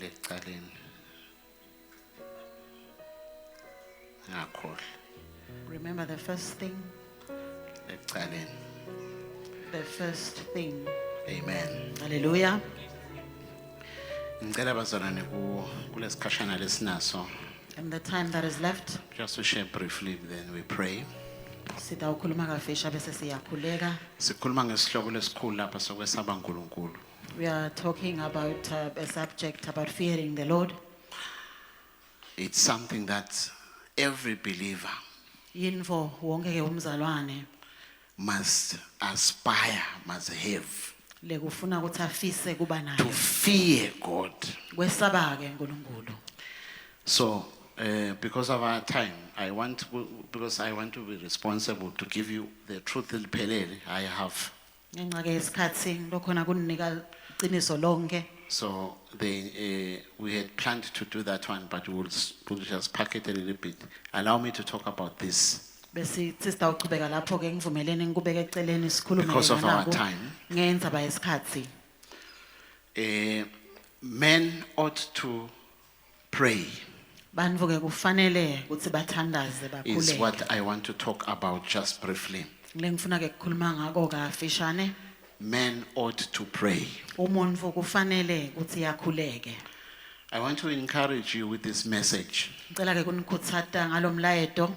ekuqaleni. Ngakhohle Remember the first thing? ekuqaleni. The first thing. Amen. Hallelujah. Ngicela bazalwane kulesikhashana lesinaso And the time that is left, just to share briefly, then we pray. sitawukhuluma kafisha bese siyakhuleka. Sikhuluma ngesihloko lesikhulu lapha sokwesaba uNkulunkulu. We are talking about a subject about fearing the Lord. It's something that every believer Yinfo wonke ke umzalwane must aspire, must have, lekufuna ukuthi afise kuba to nayo. fear God. Kwesaba ke uNkulunkulu. So, because of our time, because I want to be responsible to give you the truth eliphelele I have. Ngenxa ke isikhathi lokhona kuninika iqiniso lonke. So we had planned to do that one, but we'll just pack it a little bit. Allow me to talk about this Bese sisawuqhubeka lapho ke ngivumelene ngikubeka eceleni sikhulume because of our ngalabo time. ngendzaba yesikhathi. Men ought to pray Bantu ke kufanele ukuthi bathandaze is bakhuleke. what I want to talk about just briefly. Lengifuna ke ukukhuluma ngako kafishane. Men ought to pray. Umuntu kufanele ukuthi yakhuleke. I want to encourage you with this message Ngicela ke kunikhuthata ngalomlayeto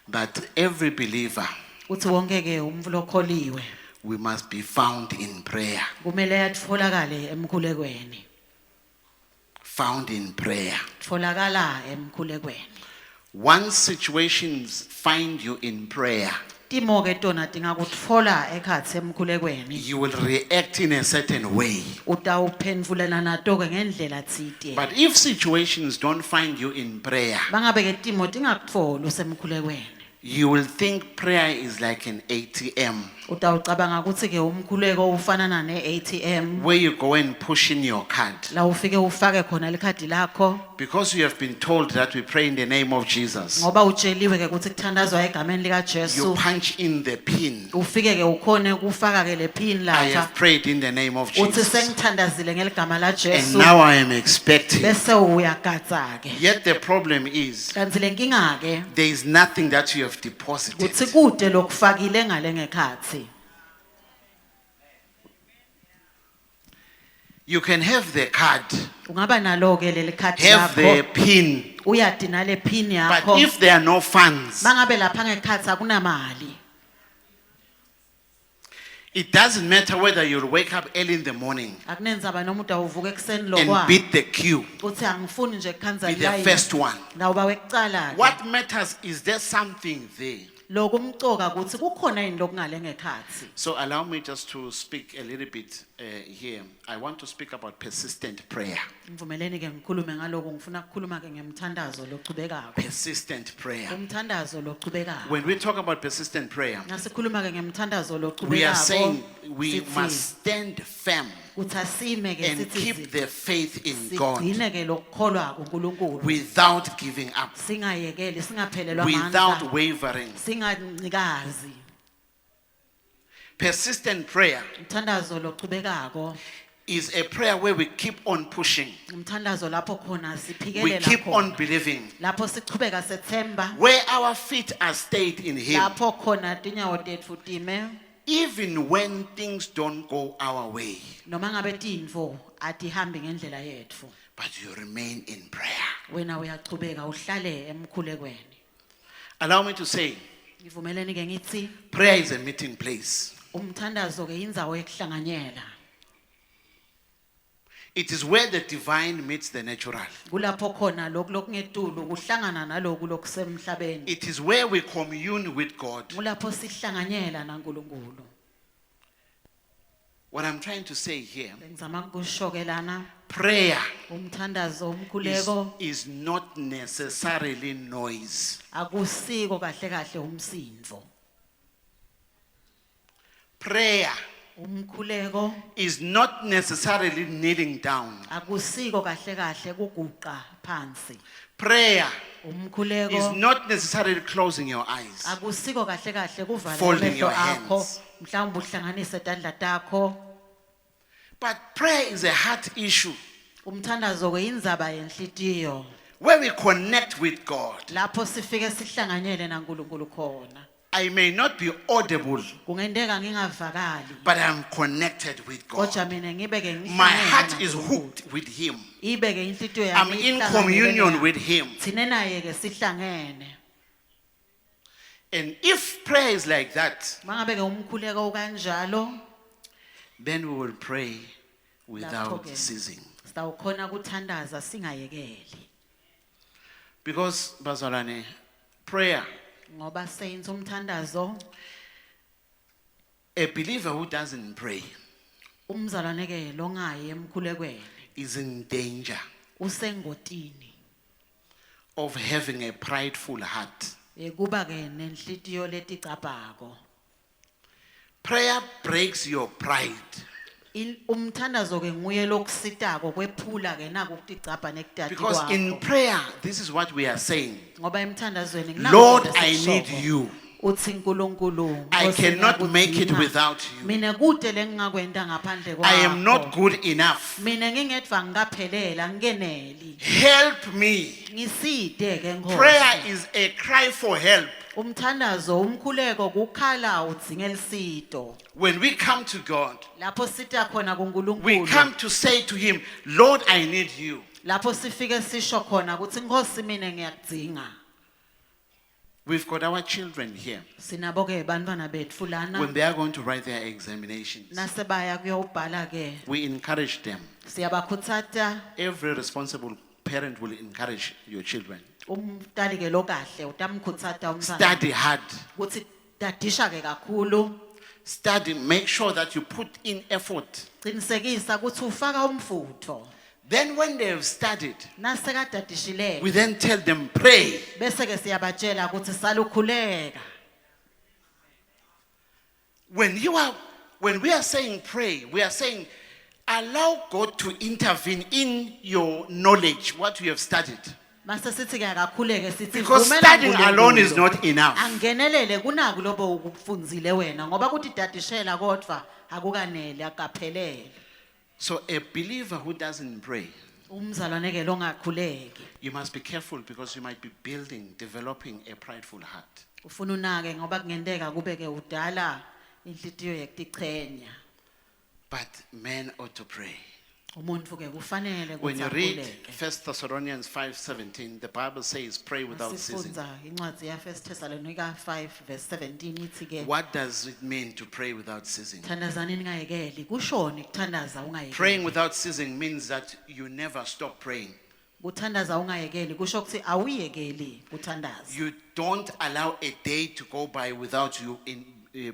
that every believer, uthi wonke ke umuntu lokholiwe we must be found in prayer. kumele yatfolakale emkhulekweni. Found in prayer. Tfolakala emkhulekweni. Once situations find you in prayer, Timo ke tona tinga kutfola ekhatsi emkhulekweni. you will react in a certain way. Utawuphendvulela nato ke ngendlela tsite. But if situations don't find you in prayer, Bangabe ke timo tingakutfola usemkhulekweni. you will think prayer is like an ATM Utawucabanga kutsi ke umkhuleko ufanana ne-ATM. where you go and push in your card. La ufike ufake khona likhadi lakho. Because you have been told that we pray in the name of Jesus, Ngoba utsheliwe ke kutsi kuthandazwa egameni lika you Jesu. punch in the pin. Ufike ke ukhone kufaka ke le pin I lapha. have prayed in the name of Uthi Jesus. sengithandazile ngeligama la And Jesu. now I am expecting. Bese uyagadza ke. Yet the problem is, Kanti lenkinga ke there is nothing that you have deposited. kutsi kude lokufakile ngale ngekhatsi. You can have the card, Ungaba nalo ke leli khadi have the lakho. pin, Uyati nale pin but yakho. if there are no funds, Bangabe lapha ngekhatsi akunamali. it doesn't matter whether you'll wake up early in the morning Akunendzaba noma uvuka ekseni and lokwa. beat the queue, Uthi angifuni nje kukhanza be the line. first one. Nawuba wekucala ke. What matters is there something there. Lokumcoka kutsi kukhona yini lokungale ngekhatsi. So allow me just to speak a little bit here. I want to speak about persistent prayer. Ngivumeleni ke ngikhulume ngaloko ngifuna ukukhuluma ke ngemthandazo lochubekako. Persistent prayer. Umthandazo lochubekako. When we talk about persistent prayer, Nasikhuluma ke ngemthandazo we are lochubekako. saying we sithi, must stand firm Kuthi asime ke and sithi keep the faith in God sigcine ke lokukholwa kuNkulunkulu. without giving up, Singayekeli singaphelelwa without amandla. wavering. Singancikazi. Persistent prayer Umthandazo lochubekako. is a prayer where we keep on pushing, Umthandazo lapho khona we siphikelela keep khona. on believing. Lapho sichubeka sethemba. Where our feet are stayed in Him, Lapho khona tinyawo tetfu time. even when things don't go our way, Noma ngabe tintfo atihambi ngendlela yetfu. but you remain in prayer. Wena uyachubeka uhlale emkhulekweni. Allow me to say, Ngivumeleni ke ngithi prayer is a meeting place. umthandazo ke indzawo yekuhlanganyela. It is where the divine meets the natural. Kulapho khona lokhu lokungetulu kuhlangana naloku lokusemhlabeni. It is where we commune with God. Kulapho sihlanganyela naNkulunkulu. What I'm trying to say here, Ngizama ukushokelana prayer umthandazo umkhuleko is not necessarily noise. akusiko kahle kahle umsindvo. Prayer Umkhuleko is not necessarily kneeling down. akusiko kahle kahle kuguqa phansi. Prayer is Umkhuleko not necessarily closing your eyes. akusiko kahle kahle kuvala Folding amehlo your akho. hands. Mhlawumbe uhlanganise tandla takho. But prayer is a heart issue. Umthandazo ke indzaba yenhlitiyo where we connect with God. lapho sifike sihlanganyele naNkulunkulu khona. I may not be audible, Kungendeka ngingavakali but I'm connected with God. kodwa mina ngibe ke My heart ngihlangene is naNkulunkulu. hooked with Him. Ibe ke inhlitiyo I'm yami in ihlanganyele communion naye. with Him. Thina naye ke sihlangene. And if prayer is like that, Mangabe ke umkhuleko kanjalo then we will pray without Lapho-ke. ceasing. sitawukhona ukuthandaza singayekeli. Because, bazalwane, prayer, Ngoba saints umthandazo a believer who doesn't pray umzalwane ke longaye emkhulekweni is in danger usengotini of having a prideful heart. kuba ke nenhlitiyo leticabhako. Prayer breaks your pride. Umthandazo ke nguye lokusitako kwephula ke naku kuticabha nekutati Because in kwakho. prayer, this is what we are saying. Ngoba emthandazweni naku Lord, ke I need sikusho. you. Uthi nkulunkulu I Nkosi, cannot make it ngiyakudinga. without you. Mina kude lengingakwenda ngaphandle kwakho. I am not good enough. Mina ngingedva ngikaphelela ngingeneli. Help me. Ngiside ke Nkosi. Prayer is a cry for help. Umthandazo umkhuleko kukhala udzingela isito. When we come to God, Lapho sita khona we kuNkulunkulu. come to say to Him, Lord, I need you. Lapho sifike sisho khona ukuthi Nkosi mina ngiyakudinga. We've got our children here. Sinabo ke bantwana betfu lana When they are going to write their examinations, nasebaya kuyobhala ke we encourage them. siyabakhutsata Every responsible parent will encourage your children. umntali ke lokahle utamkhutsata umntwana Study hard. ukuthi dadisha ke kakhulu Study. Make sure that you put in effort. qinisekisa ukuthi ufaka umfutho Then when they have studied, nasekadadishile we then tell them, pray. bese ke siyabatshela ukuthi salukhuleka. When we are saying pray, we are saying allow God to intervene in your knowledge, what you have studied. Mase sithi ke akakhuleke sithi Because vumela studying uNkulunkulu. alone is not enough. Angenelele kunaku lobo ukufundzile wena ngoba kuthi dadishela kodwa akukanele akaphelele. So a believer who doesn't pray, Umzalwane ke longakhuleki. you must be careful because you might be developing a prideful heart. Ufuna unake ngoba kungendeka kube ke udala inhlitiyo yekutichenya. But men ought to pray. Umuntu ke kufanele When ukuthi you read akhuleke. 1 Thessalonians 5:17, the Bible says pray without ceasing. Sifundza incwadzi ya 1 Thessalonica 5:17 ithi ke What does it mean to pray without ceasing? thandazani ningayekeli kushoni kuthandaza ungayekeli. Praying without ceasing means that you never stop praying. Kuthandaza ungayekeli kusho ukuthi awuyekeli kuthandaza. You don't allow a day to go by without you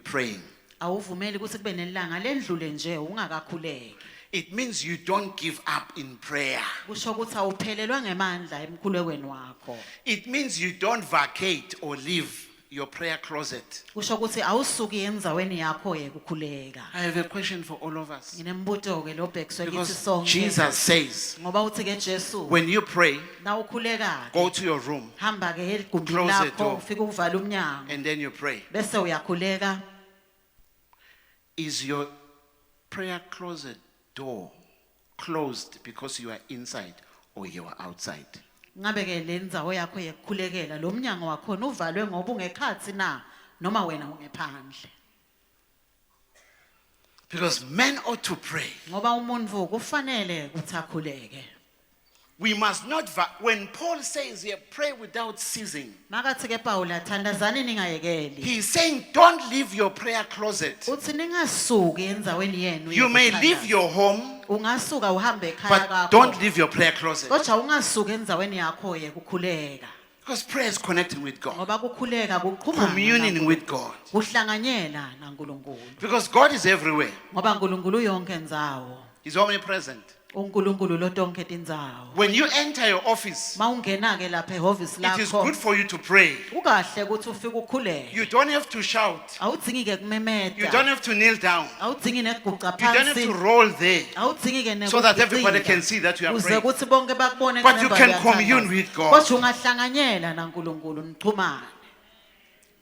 praying. Awuvumeli ukuthi kube nelanga lendlule nje ungakakhuleki. It means you don't give up in prayer. Kusho ukuthi awuphelelwa ngemandla emkhulekweni wakho. It means you don't vacate or leave your prayer closet. Kusho ukuthi awusuki endzaweni yakho yekukhuleka. I have a question for all of us. Nginembuto ke lobhekiswe kithi Because sonke. Jesus says, Ngoba uthi ke Jesu when you pray, na ukhuleka go to your room hamba ke egumbini Close the lakho door. ufike uvala umnyango and then you pray. bese uyakhuleka. Is your prayer closet door closed because you are inside or you are outside? Ngabe ke lendzawo yakho yekukhulekela lo mnyango wakho uvalwe ngoba ungekhathi na noma wena ungephandle. Because men ought to pray. Ngoba umuntu kufanele ukuthi akhuleke. We must not, when Paul says here, pray without ceasing, Makathi ke Paula thandazani ningayekeli. he's saying don't leave your prayer closet. Uthi ningasuki endzaweni yenu. You may yokuthandaza. leave your home, Ungasuka uhambe ekhaya but kakho. don't leave your prayer closet. Kodwa ungasuki endzaweni yakho yekukhuleka. Because prayer is connecting with God, Ngoba kukhuleka kuqhumana. communing with God. Kuhlanganyela naNkulunkulu. Because God is everywhere, Ngoba uNkulunkulu yonke ndzawo. He's omnipresent. uNkulunkulu lo tonke tindzawo. When you enter your office, Mawungena ke lapha ehhovisi it is lakho. good for you to pray. Ukahle ukuthi ufike ukhuleke. You don't have to shout. Awudzingi ke kumemeta. You don't have to kneel down. Awudzingi neguqa You don't have to phansi. roll there Awudzingi ke so that everybody nekugcina. can see that you are Uze praying. kuthi bonke bakubone But you kunemba can uyathandaza. commune with God. Kodwa ungahlanganyela naNkulunkulu nichumane.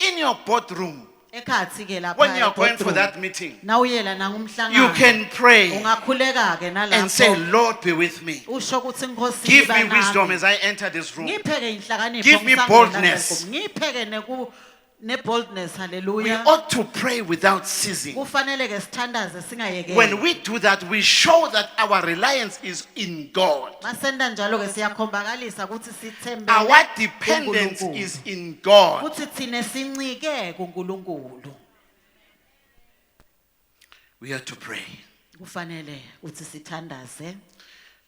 In your boardroom, ekhathi ke lapha When you are going for e-boardroom, that meeting, nawuyela you nangumhlangano can pray ungakhuleka ke and say, nalapho Lord, be with me. usho ukuthi Nkosi Give me yiba wisdom nami. as I enter this room. Ngiphe ke inhlakanipho Give me ngisangena boldness. ngaleli gumbi. Ngiphe ke ne-boldness, We hallelujah. ought to pray without ceasing. Kufanele ke sithandaze singayekeli. When we do that, we show that our reliance is in God. Masenda njalo ke siyakhombakalisa ukuthi sithembele Our dependence kuNkulunkulu. is in God. Kuthi thina sincike kuNkulunkulu. We are to pray. Kufanele ukuthi sithandaze.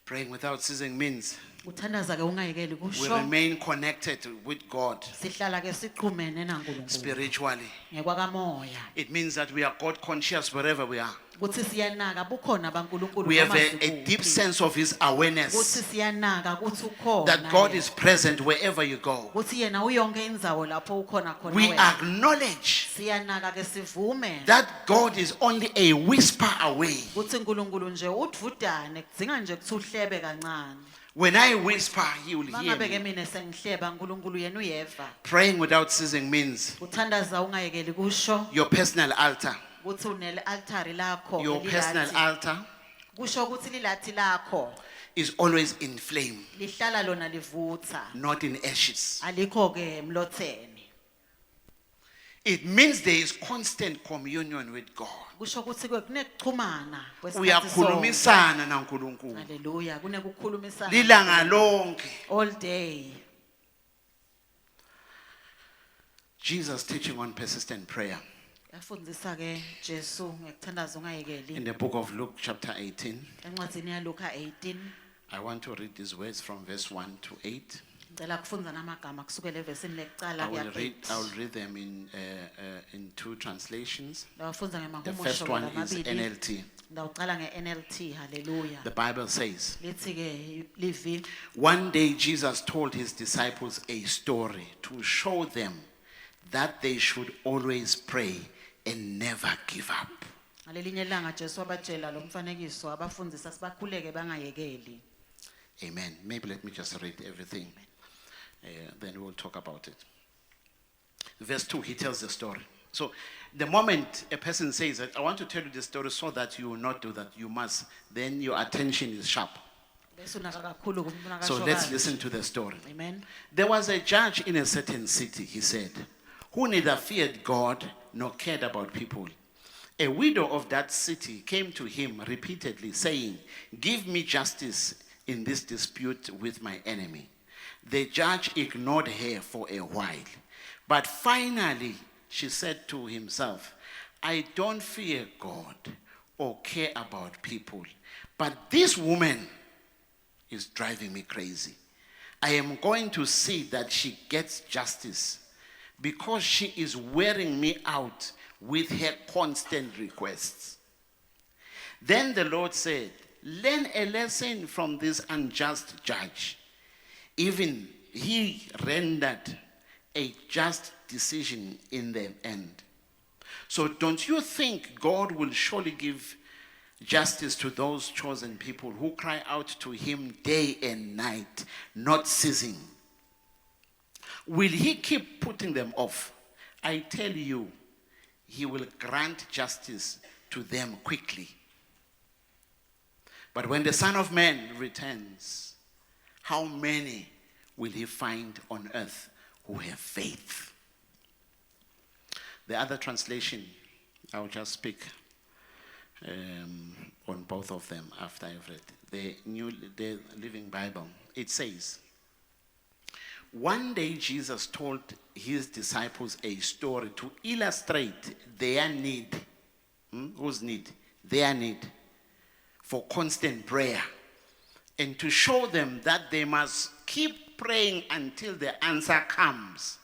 Praying without ceasing means Uthandaza ke ungayekeli we kusho. remain connected with God Sihlala ke siqhumene naNkulunkulu. spiritually. Ngekwakamoya. It means that we are God conscious wherever we are. Kuthi siyanaka bukhona baNkulunkulu We have noma a deep sikuphi. sense of His awareness Kuthi siyanaka kuthi ukhona. that God yena. is present wherever you go. Kuthi yena uyonke indzawo lapho ukhona khona We wena. acknowledge Siyanaka ke sivume. that God is only a whisper away. Kuthi uNkulunkulu nje udvudane kudzinga nje kuthi uhlebe kancane. When I whisper, He will hear Mangabe ke me. mina sengihleba uNkulunkulu yena uyeva. Praying without ceasing means Uthandaza ungayekeli kusho your personal altar. ukuthi une altari lakho. Your personal lilathi. altar Kusho ukuthi lilathi lakho is always in flame, lihlala lona livutha. not in ashes. Alikho ke emlotheni. It means there is constant communion with God. Kusho ukuthi kunekuxhumana kwesikhathi sonke. Uyakhulumisana naNkulunkulu. Hallelujah. Kunekukhulumisana. Lilanga lonke. All day. Jesus teaching on persistent prayer Yafundisa ke Jesu ngekuthandaza ungayekeli. in the book of Luke chapter 18. Encwadzini yaLuka 18 I want to read these words from verse 1 to 8. ngicela kufundza namagama kusukela evesini lekucala I will kuya read them in two translations. Ndawafundza The ngemahumusho first one is lamabili. NLT. Ndawucala nge-NLT. Hallelujah. The Bible says, Lithi ke livi one day Jesus told his disciples a story to show them that they should always pray and never give up. ngalelinye ilanga Jesu wabatshela lo mfanekiso abafundisa sibakhuleke bangayekeli. Amen. Maybe let me just read everything. Then we'll talk about it. Verse 2, he tells the story. So the moment a person says that, I want to tell you the story so that you will not do that, you must, then your attention is sharp. Bese unaka kakhulu kumbona So kasho let's kanje. listen to the story. Amen. There was a judge in a certain city, he said, who neither feared God nor cared about people. A widow of that city came to him repeatedly, saying, give me justice in this dispute with my enemy. The judge ignored her for a while, but finally she said to himself, I don't fear God or care about people, but this woman is driving me crazy. I am going to see that she gets justice because she is wearing me out with her constant requests. Then the Lord said, learn a lesson from this unjust judge. Even he rendered a just decision in the end. So don't you think God will surely give justice to those chosen people who cry out to him day and night, not ceasing? Will he keep putting them off? I tell you, he will grant justice to them quickly. But when the Son of Man returns, how many will he find on earth who have faith? The other translation, I'll just speak on both of them after I've read. The Living Bible, it says, one day Jesus told his disciples a story to illustrate their need. Whose need? Their need for constant prayer, and to show them that they must keep praying until the answer comes.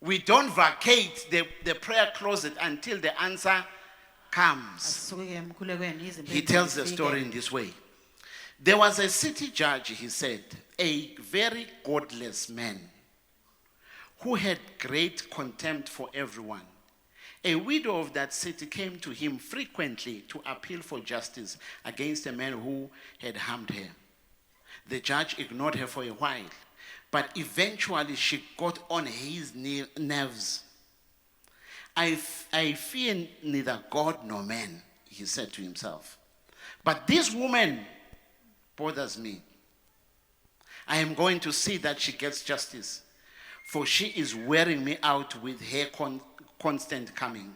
We don't vacate the prayer closet until the answer comes. Asisuke emkhulekweni izinto He tells the ezifike. story in this way. There was a city judge, he said, a very godless man who had great contempt for everyone. A widow of that city came to him frequently to appeal for justice against a man who had harmed her. The judge ignored her for a while, but eventually she got on his nerves. I fear neither God nor man, he said to himself. But this woman bothers me. I am going to see that she gets justice, for she is wearing me out with her constant coming.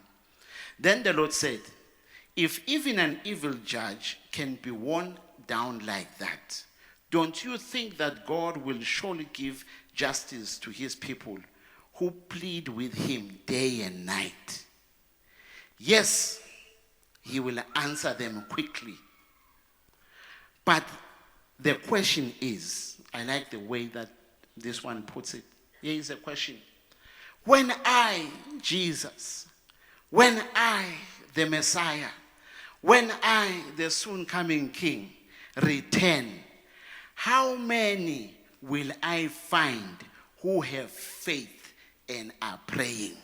Then the Lord said, if even an evil judge can be worn down like that, don't you think that God will surely give justice to his people who plead with him day and night? Yes, he will answer them quickly. But the question is, I like the way that this one puts it. Here is a question. When I, Jesus, when I, the Messiah, when I, the soon coming King, return, how many will I find who have faith and are praying?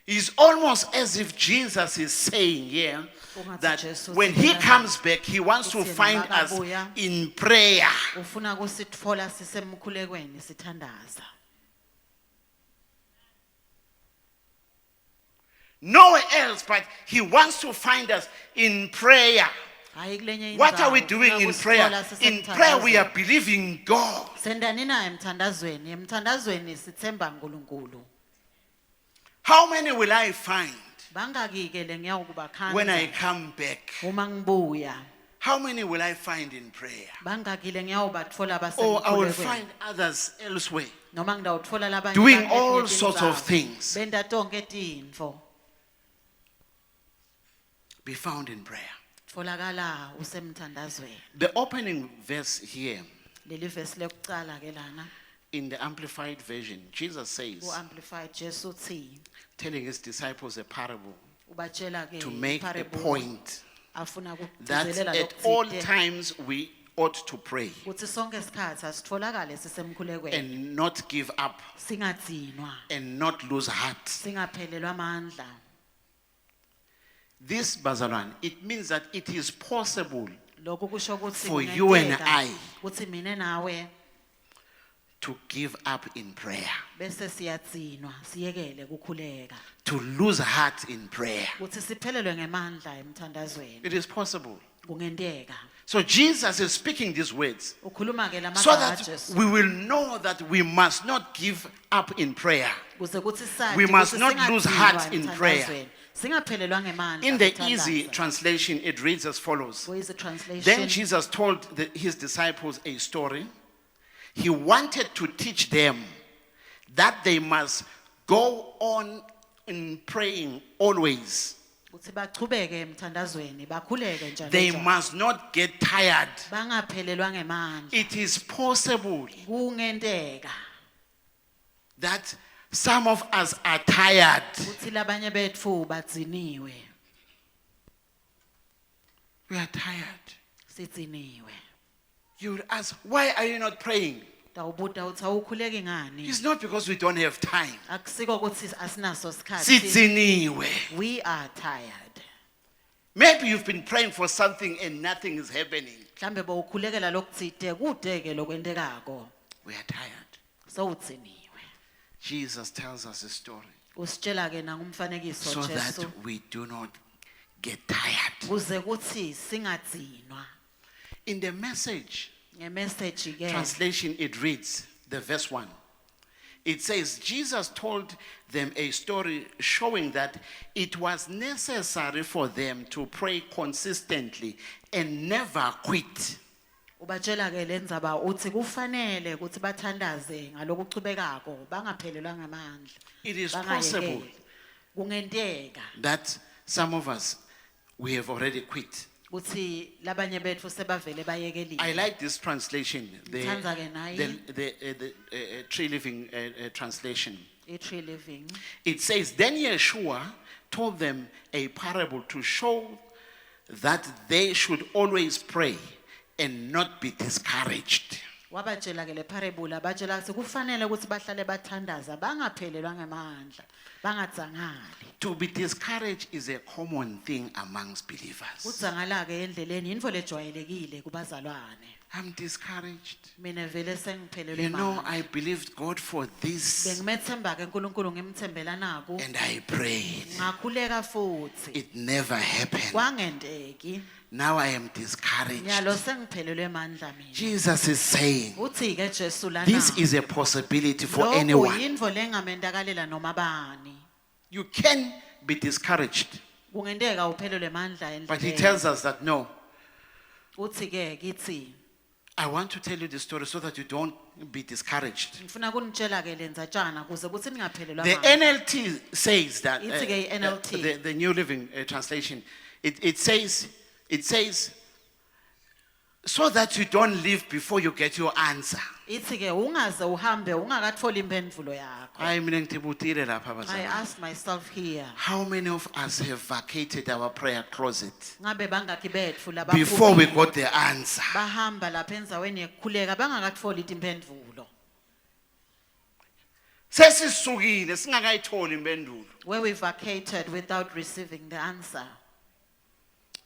It's almost as if Jesus is saying here that when he comes back, he wants to find us in prayer. Ufuna kusitfola sisemkhulekweni sithandaza. Nowhere else, but he wants to find us in prayer. Hayi kulenye What are we indzawo, doing ufuna in kusitfola prayer? In prayer, we are believing God. Sendani na emthandazweni, emthandazweni sithemba uNkulunkulu. How many will I find Bangaki-ke le ngiyawukuba when I khanza come back? uma ngibuya. How many will I find in prayer? Bangaki le ngiyawubatfola Or I will abasemkhulekweni. find others elsewhere Noma ngidawutfola labanye doing abantu all etinye sorts of tindzawo. things. Benta tonke tintfo. Be found in prayer. Tfolakala usemthandazweni. The opening verse here Leli verse lekucala ke lana in the Amplified Version, Jesus says, ku-amplified Jesu uthi telling his disciples a parable ubatshela ke to make a iparable point afuna that ukugcizelela at all lokuthile times we ought to pray ukuthi sonke isikhathi asitfolakale sisemkhulekweni and not give up singadzinwa and not lose heart. singaphelelwa amandla. This, Bazalwane, it means that it is possible Lokhu kusho ukuthi For you and kungenteka I. ukuthi mina nawe to give up in prayer, bese siyadzinwa siyekele kukhuleka to lose heart in prayer. ukuthi siphelelwe ngemandla emthandazweni. It is possible. Kungenteka. So Jesus is speaking these words Ukhuluma ke so lamagama that kaJesu we will know that we must not give up in prayer. kuze kuthi sazi We must ukuthi not lose singadzinwa heart in prayer. emthandazweni. Singaphelelwa ngemandla. In the kuthandaza. easy translation, it reads as follows. Where is the translation? Then Jesus told his disciples a story. He wanted to teach them that they must go on in praying always. Ukuthi bachubeke emthandazweni, bakhuleke njalo They njalo. must not get tired. Bangaphelelwa ngemandla. It is possible Kungenteka that some of us are tired. ukuthi labanye betfu badziniwe. We are tired. Sidziniwe. You would ask, why are you not praying? Tawubuta uthi awukhuleki ngani? It's not because we don't have time. Akusiko ukuthi asinaso sikhathi. Sidziniwe. We are tired. Maybe you've been praying for something and nothing is happening. Mhlambe bowukhulekela lokutsite kudeke lokwentekako. We are tired. Sowudziniwe. Jesus tells us a story Usitshela ke nangumfanekiso so that Jesu. we do not get tired. Kuze kuthi singadzinwa. In the Message Ngemessage ke translation, it reads, the verse 1. It says, Jesus told them a story showing that it was necessary for them to pray consistently and never quit. ubatshela ke lendzaba uthi kufanele ukuthi bathandaze ngalokuchubekako bangaphelelwa ngamandla. It is Bangayekeli. possible Kungenteka that some of us, we have already quit. ukuthi labanye betfu sebavele bayekelile. I like this translation, the Ngithanda ke nayi. Tree Living translation. I-tree living. It says, then Yeshua told them a parable to show that they should always pray and not be discouraged. Wabatshela ke le parable batshela ukuthi kufanele ukuthi bahlale bathandaza bangaphelelwa ngamandla bangatsangali. To be discouraged is a common thing amongst believers. Utsangala ke endleleni into lejwayelekile kubazalwane. I'm discouraged. Mina vele sengiphelelwe You know, imali. I believed God for this Bengimethemba ke uNkulunkulu ngimthembela naku. and I prayed. Ngakhuleka futhi. It never happened. Kwangendeki. Now I am discouraged. Nyalo sengiphelelwe amandla mina. Jesus is saying, Uthi ke Jesu lana. this is a possibility for Lokhu anyone. yinvo lengamendakalela noma bani. You can be discouraged. Kungenteka uphelelwe amandla But he endleleni. tells us that no, Uthi ke kithi I want to tell you the story so that you don't be discouraged. ngifuna kunitshela ke lenzatshana kuze kuthi ningaphelelwa The amandla. NLT says that, It's a NLT. the New Living Translation, it says, so that you don't leave before you get your answer. Ithi ke ungaze uhambe ungakathola imphendvulo yakho. Hayi, mina ngithibutile lapha I bazalwane. ask myself here. How many of us have vacated our prayer closet Ngabe bangaki betfu before we labaphumile got the answer? bahamba lapha endzaweni yekukhuleka bangakatfoli imphendvulo. Sesisukile singakayitholi impendulo. Where we vacated without receiving the answer.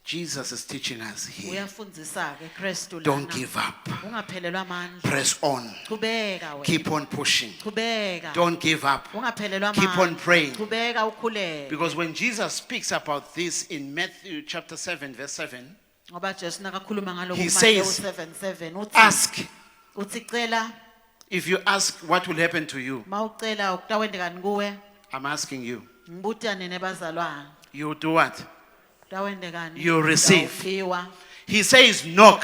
Jesus is teaching us here. Uyafundzisa ke Kristu Don't lana. give up. Ungaphelelwa amandla. Press on. Qhubeka wena. Keep on pushing. Qhubeka. Don't give up. Ungaphelelwa Keep on amandla. praying. Qhubeka ukhuleke. Because when Jesus speaks about this in Matthew chapter 7 verse 7, Ngoba Jesu nakakhuluma ngaloku He kuMateyu says, 7:7 uthi ask. uthi cela If you ask, what will happen to you? mawucela ukutawendekani kuwe I'm asking you. ngibutane nebazalwane You do what? utawendekani You receive. Utawuphiwa. He says, knock.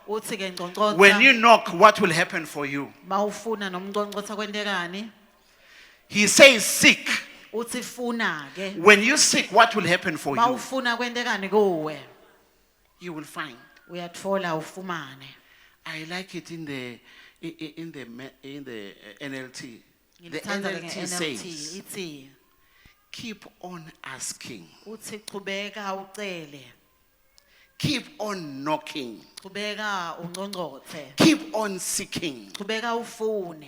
Uthi ke ngconcotha When you knock, what will happen for you? mawufuna nomnconcotha kwendekani He says, seek. uthi funa ke When you seek, what will happen for you? mawufuna kwendekani kuwe You will find. uyatfola ufumane. I like it in the NLT. The Ngilithanda ke NLT nge-NLT says, ithi keep on asking. uthi qhubeka ucele Keep on knocking. qhubeka ungconcothe Keep on seeking. qhubeka ufune.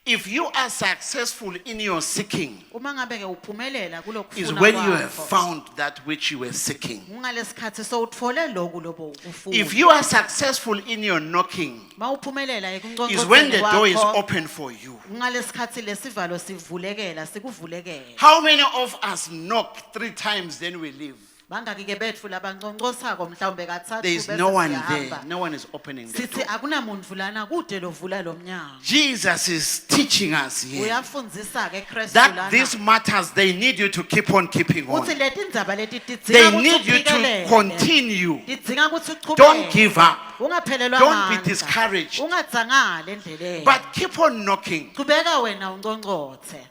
If you are successful in your seeking, Uma ngabe ke uphumelela is kulokufuna when you have kwakho found that which you were seeking. ngalesikhathi sowutfole lokhu lobo ufuna. If you are successful in your knocking, Mawuphumelela is when the door is kwakho open for you. ngalesikhathi lesivalo sivulekela sikuvulekela. How many of us knock 3 times then we leave? Bangaki ke betfu labanconcosako mhlawumbe kathathu There is bese no one siyahamba. there. No one is opening the Sithi door. akunamuntu lana kude lovula lo mnyango. Jesus is teaching us here Uyafundzisa ke Kristu that lana. these matters, they need you to keep on keeping on. Uthi leti ndzaba leti They tidzinga ukuthi need you to uphikelele. continue. Tidzinga ukuthi uqhubeke. Don't give up. Ungaphelelwa Don't be amandla. discouraged. Ungatsangali endleleni. But keep on knocking. Qhubeka wena ungconcothe.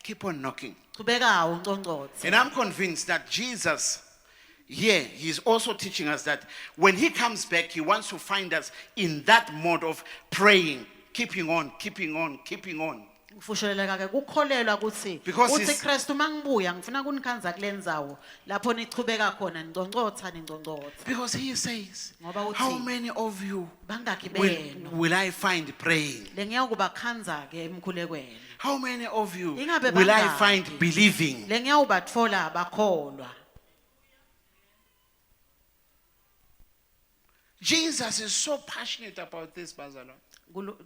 Keep on knocking. Qhubeka ungconcothe. And I'm convinced that Jesus, here, he's also teaching us that when he comes back, he wants to find us in that mode of praying, keeping on, keeping on, keeping on. Ngifusheleka ke kukholelwa ukuthi Because uthi he's- Kristu mangibuya ngifuna kunikhanza kulendzawo lapho nichubeka khona ningconcotha. Because he says, Ngoba uthi- how many of you Bangaki will, benu will I find praying? lengiyakubakhanza ke emkhulekweni. How many of you Ingabe will I bangaki? find believing? Lengiyawubatfola bakholwa. Jesus is so passionate about this, Bazalwane.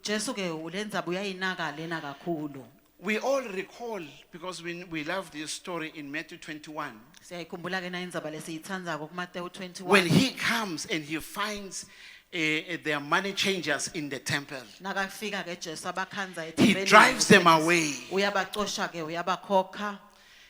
Jesu ke ulendzaba uyayinaka lena kakhulu. We all recall, because we love this story in Matthew 21, Siyayikhumbula ke na indzaba lesiyitsandzako kuMateyu 21. when he comes and he finds their money changers in the temple. Nakafika ke Jesu abakhanza He ethempelini. drives them away. Uyabacosha ke uyabakhokha.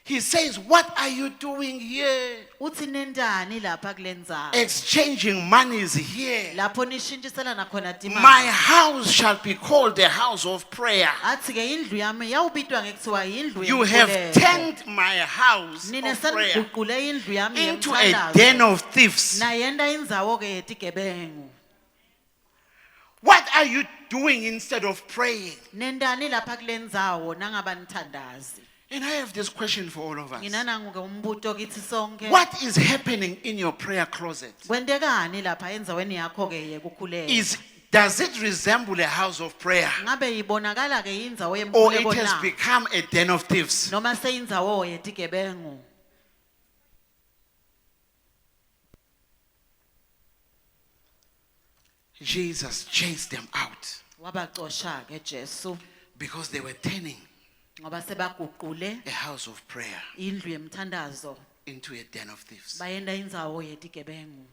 He says, what are you doing here? Uthi nendani lapha kulendzawo. Exchanging monies here. Lapho nishintshiselana khona My timali. house shall be called the house of prayer. Athi ke indlu yami yawubitwa ngekuthiwa indlu You have yemkhuleko. turned my house Nine of prayer seniguqule indlu yami into a yemthandazo. den of thieves. Nayenda indzawo ke yetigebengu. What are you doing instead of praying? Nendani lapha kulendzawo nangaba nithandazi. And I have this question for all of us. Nginanangu ke umbuto kithi sonke. What is happening in your prayer closet? Kwendekani lapha endzaweni yakho ke yekukhuleka. Is Does it resemble a house of prayer? Ngabe ibonakala ke indzawo Or yemkhuleko it has na become a den of thieves? noma seyindzawo yetigebengu. Jesus chased them out Wabacosha ke Jesu because they were turning ngoba sebaguqule a house of prayer indlu yemthandazo into a den of thieves. bayenda indzawo yetigebengu.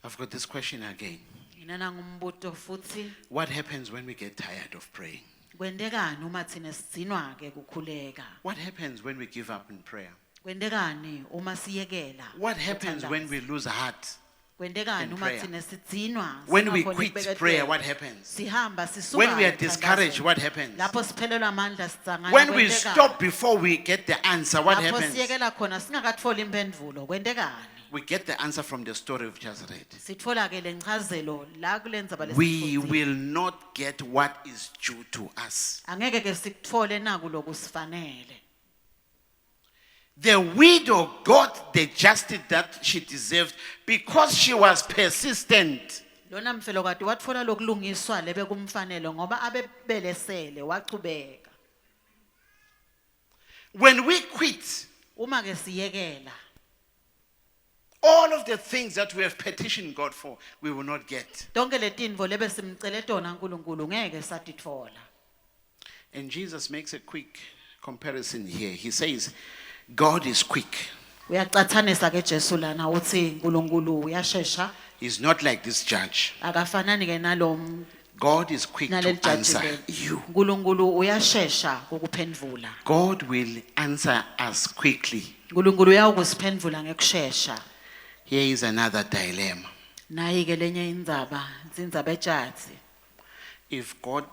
I've got this question again. Inana ngumbuto futhi What happens when we get tired of praying? kwendekani uma thina sidzinwa ke kukhuleka? What happens when we give up in prayer? Kwendekani uma siyekela? What happens when ukuthandaza? we lose heart? Kwendekani in uma prayer? thina sidzinwa When we singakhoni quit ukubeketela? prayer, what happens? Sihamba sisuka When we are emthandazweni. discouraged, what happens? Lapho siphelelwa amandla sidzangana When we kwendekani? stop before we get the answer, what Lapho happens? siyekela khona singakatfoli imphendvulo kwendekani? We get the answer from the story we've just read. Sitfola ke lencazelo la kulendzaba We lesifundile. will not get what is due to us. Angeke ke sikutfole naku lokusifanele. The widow got the justice that she deserved because she was persistent. Lona mfelokati watfola lokulungiswa lebekumfanele ngoba abebelesele wachubeka. When we quit, Uma ke siyekela all of the things that we have petitioned God for, we will not get. tonke letintfo lebesimcele tona uNkulunkulu ngeke satitfola. And Jesus makes a quick comparison here. He says, God is quick. Uyacathanisa ke Jesu lana uthi uNkulunkulu uyashesha He's not like this judge. akafanani ke nalom God is quick to naleli answer judge you. uNkulunkulu uyashesha ukuphendvula. God will answer us quickly. uNkulunkulu uyakusiphendvula ngekushesha. Here is another dilemma. Nayi ke lenye indzaba etjatsi. If God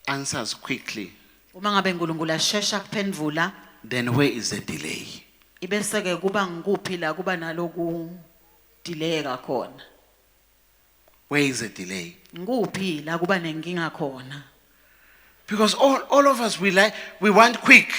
answers quickly, Uma ngabe uNkulunkulu ashesha kuphendvula then where is the delay? ibese ke kuba ngikuphi la kuba naloku delay khona. Where is the delay? Ngikuphi la kuba nenkinga khona. Because all of us, we want quick.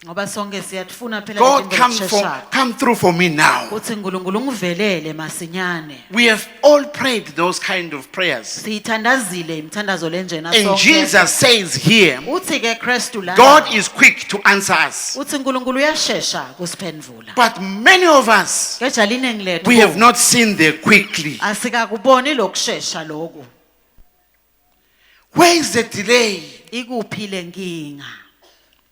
Ngoba sonke siyatfuna phela God, letintfo come through for me now. uthi uNkulunkulu ngivelele masinyane. We have all prayed those kind of prayers. Siyithandazile imthandazo lenjena And sonke. Jesus says here, Uthi ke Kristu la God is quick to answer us. uthi uNkulunkulu uyashesha kusiphendvula. But many of us, Keja liningi we have lethu not seen the quickly. asikakuboni lokushesha lokhu. Where is the delay? Ikuphi lenkinga?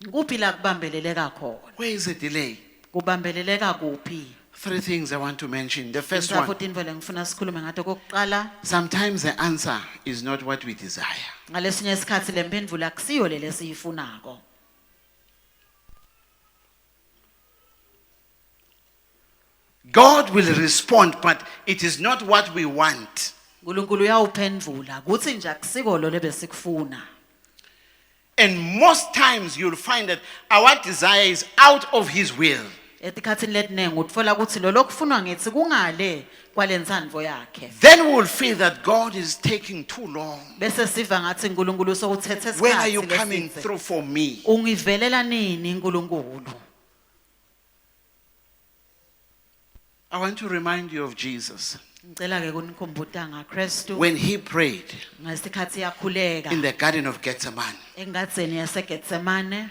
Kuphi la kubambeleleka khona? Where is the delay? Kubambeleleka kuphi? 3 things I want to mention. The first Intsapho one, tintfo lengifuna sikhulume ngato kokuqala. sometimes the answer is not what we desire. Ngalesinye isikhathi lemphendvulo akusiyo le lesiyifunako. God will respond, but it is not what we want. uNkulunkulu uyawuphendvula kuthi nje akusiko lo lebesikufuna. And most times you'll find that our desire is out of His will. Etikhatsini letinengi utfola ukuthi lo lokufunwa ngithi kungale kwalentsandvo yakhe. Then we will feel that God is taking too long. Bese siva ngathi uNkulunkulu sowuthethe When are isikhathi you coming lesidze. through for me? Ungivelela nini uNkulunkulu? I want to remind you of Jesus. Ngicela ke kunikhumbuta ngaKristu When He prayed ngesikhathi yakhuleka in the Garden of Gethsemane. engadzeni yaseGetsemane.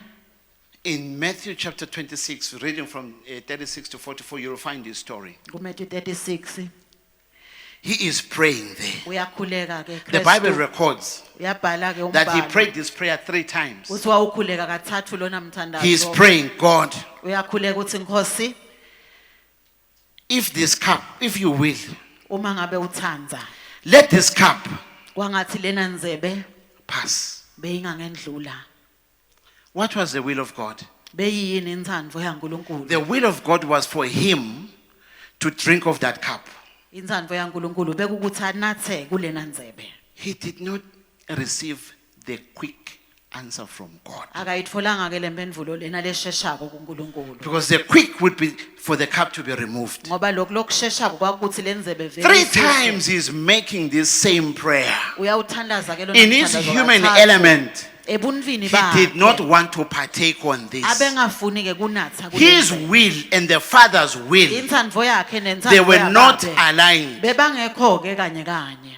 In Matthew chapter 26, reading from 36 to 44, you'll find this story. Kumatthew 36 He is praying there. uyakhuleka ke The Bible Kristu. records Uyabhala ke that he umbhalo. prayed this prayer 3 times. Uthi wawukhuleka kathathu lona mthandazo. He is praying, God, Uyakhuleka uthi Nkosi if this cup, if you will, uma ngabe uthanda let this cup kwangathi lena nzebe pass. beyingangendlula. What was the will of God? Beyini intsandvo yaNkulunkulu? The will of God was for him to drink of that cup. Intsandvo yaNkulunkulu bekukuthi anathe kulena nzebe. He did not receive the quick answer from God. Akayitfolanga ke lemphendvulo lena lesheshako kuNkulunkulu. Because the quick would be for the cup to be removed. Ngoba lokho lokusheshako kwakuthi lenzebe vele. 3 times he's making this same prayer. Uyawuthandaza ke lona In his mthandazo human kathathu. element, ebunvini he did not bakhe want to partake on this. abengafuni ke kunatha His kule will and the Father's will, intsandvo yakhe they nentsandvo were not yababe aligned. bebangekho ke kanye kanye.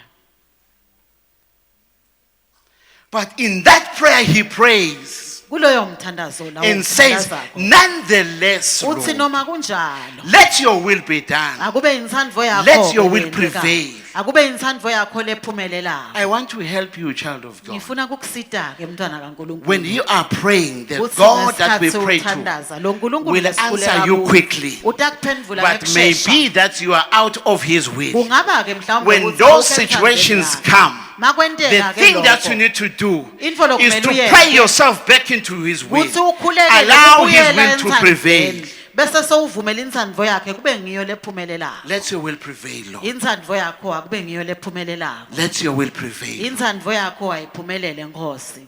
But in that prayer, he prays Kuloyo mthandazo lawo and says, mthandazako. nonetheless, Uthi Lord, noma kunjalo let your will be done. akube intsandvo yakho Let your will ke prevail. yenzekayo. Akube intsandvo yakho lephumelelayo. I want to help you, child of God. Ngifuna kukusita ke mntwana kaNkulunkulu. When you are praying, the Uthi God that we ngesikhathi pray to uthandaza, lo Nkulunkulu will lesivuleka answer you kuye, quickly. utakuphendvula But ngekushesha. maybe that you are out of his will. Kungaba ke mhlawumbe When ukuthi those awukho situations emthandweni wakhe. come, the Makwenteka ke thing that lokho, you need to do Into lo is kumele to uyenze. pray yourself back into his will. kuthi ukhulekele Allow his ukubuyela will to prevail. entsandvweni, bese sowuvumela intsandvo yakhe kube ngiyo lephumelelayo. Let your will prevail, Lord. Intsandvo yakho akube ngiyo lephumelelayo. Let your will prevail. Intsandvo yakho ayiphumelele Nkosi.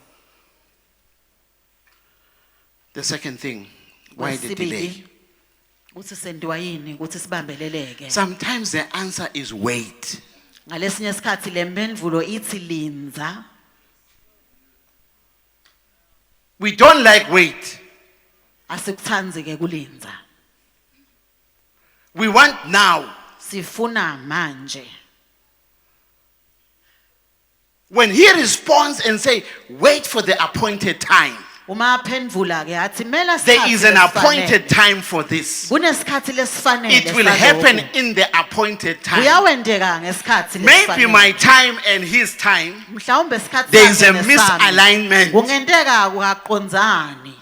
The second thing, why the Kwesibili, delay? uthi sendiwa yini ukuthi sibambeleleke. Sometimes the answer is wait. Ngalesinye isikhathi lemphendvulo ithi linza. We don't like wait. Asikuthandi ke kulinza. We want now. Sifuna manje. When he responds and say, wait for the appointed time. Uma aphendvula ke athi mela There is an appointed time for this. kunesikhathi lesifanele. It will happen in the appointed time. Kuyawendeka ngesikhathi Maybe lesifanele. my time and his time, Mhlawumbe isikhathi there is a sakhe nesami. misalignment. Kungenteka akaqondzani.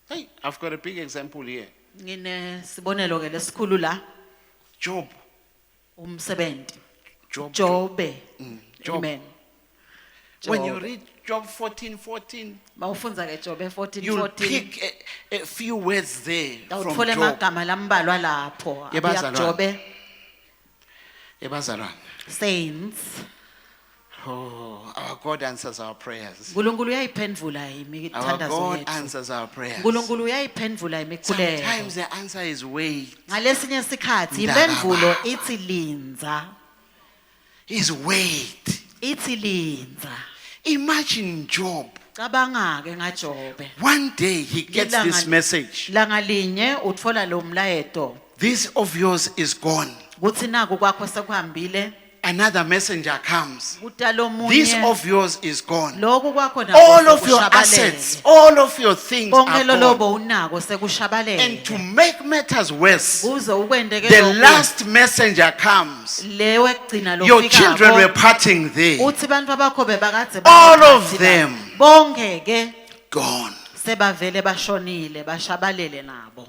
Hey, I've got a big example here. Ngine sibonelo ke lesikhulu la Job. umsebenti. Job. Jobe. Job. Amen. When you Job. read Job 14:14, Mawufunza ke Jobe you'll 14:14. pick a few words there from Awutfole Job. amagama lambalwa lapho. Yebazalwane. Jobe Ebazalwane. saints. Oh, our God answers our prayers. Nkulunkulu uyayiphendvula Our imithandazo God yethu. answers our prayers. Nkulunkulu uyayiphendvula imikhuleko. Sometimes the answer is wait. Ngalesinye isikhathi Ndaba. imphendvulo ithi linza. Is wait. Ithi linza. Imagine Job. Cabanga ke ngaJobe. One day he gets this message. Langa linye utfola lo mlayeto. This of yours is gone. Kuthi naku kwakho sekuhambile. Another messenger comes. Kutalo This munye. of yours is gone. Lokhu kwakho nako All of your sekushabalele. assets, all of your things Konke are lo gone. lobo unako sekushabalele. And to make matters worse, Kuze ukwendeke the lokhu. last messenger comes. Lewe kugcina lo Your children were fikako. parting there. Uthi bantfu bakho bebakadze All bayaphathi of la. them. Bonke ke Gone. sebavele bashonile bashabalele nabo.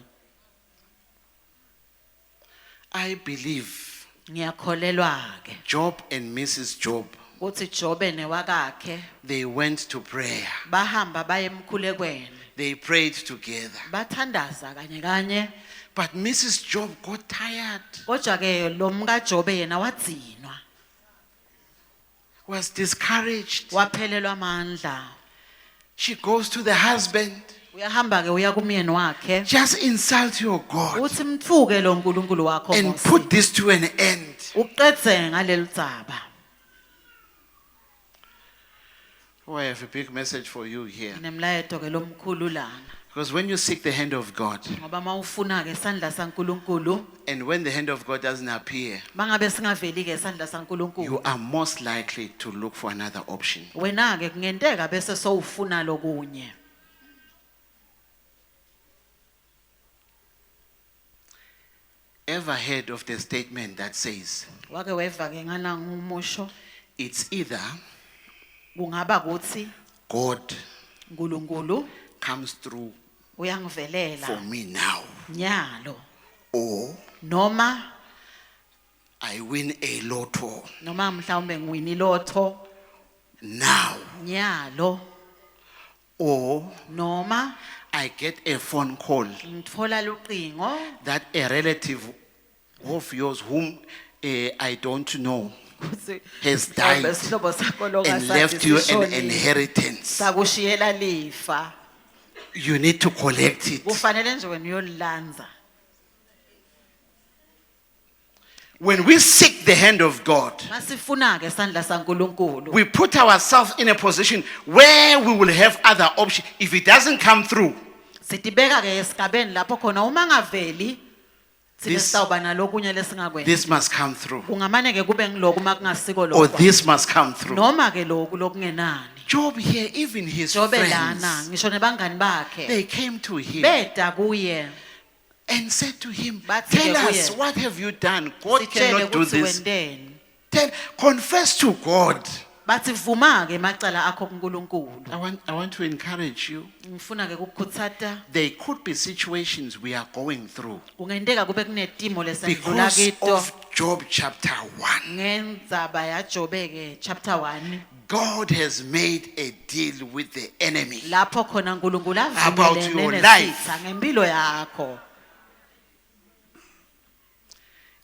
I believe Ngiyakholelwa ke Job and Mrs. Job, ukuthi Jobe newakakhe they went to prayer. bahamba baye emkhulekweni. They prayed together. Bathandaza kanye kanye. But Mrs. Job got tired, Kodwa ke lo mka Jobe yena wadzinwa. was discouraged. Waphelelwa amandla. She goes to the husband. Uyahamba ke uya kumyeni wakhe. Just insult your God Uthi mtfuke lo nkulunkulu wakho and Nkosi. put this to an end. Uqedze ngaleli dzaba. Oh, I have a big message for you here. Nemlayeto ke lomkhulu lana. Because when you seek the hand of God, Ngoba mawufuna ke isandla saNkulunkulu, and when the hand of God doesn't appear, bangabe singaveli ke isandla saNkulunkulu. you are most likely to look for another option. Wena ke kungenteka bese sowufuna lokunye. Ever heard of the statement that says, Wake weva ke ngana ngumusho it's either kungaba kuthi God uNkulunkulu comes through for uyangivelela me now, nyalo or noma I win a lotto noma mhlawumbe ngiwini lotho now, nyalo or noma I get a phone call ngitfola luqingo that a relative of yours whom I don't know kuthi has mhlawumbe died isihlobo sakho and longasazi left you an sishonile, inheritance. sakushiyela lifa. You need to collect it. Kufanele nje wena uyolilanza. When we seek the hand of God, Masifuna ke sandla saNkulunkulu. we put ourselves in a position where we will have other options. If it doesn't come through, Sitibeka ke esigabeni lapho khona uma ngaveli sine This- sawuba nalokunye lesingakwenza. this must come through. Kungamane ke kube ngiloku makungasiko Or lokho. this must come through. Noma ke lokhu lokungenani. Job here, even his Jobe friends, lana ngisho nebangani bakhe. they came to him Beda kuye. and said to him, Bathi tell ke us, kuye, what have you done? God Sitshele cannot do ukuthi this. wendeni. Confess to God. Bathi vuma ke macala akho kuNkulunkulu. I want to encourage you. Ngifuna ke ukukhuthata There could be situations we are going through kungendeka kube kunetimo lesendlula because kito of Job chapter 1. ngendzaba yaJobe ke chapter 1 God has made a deal with the enemy. lapho khona uNkulunkulu About avumelene your nesitha ngempilo yakho.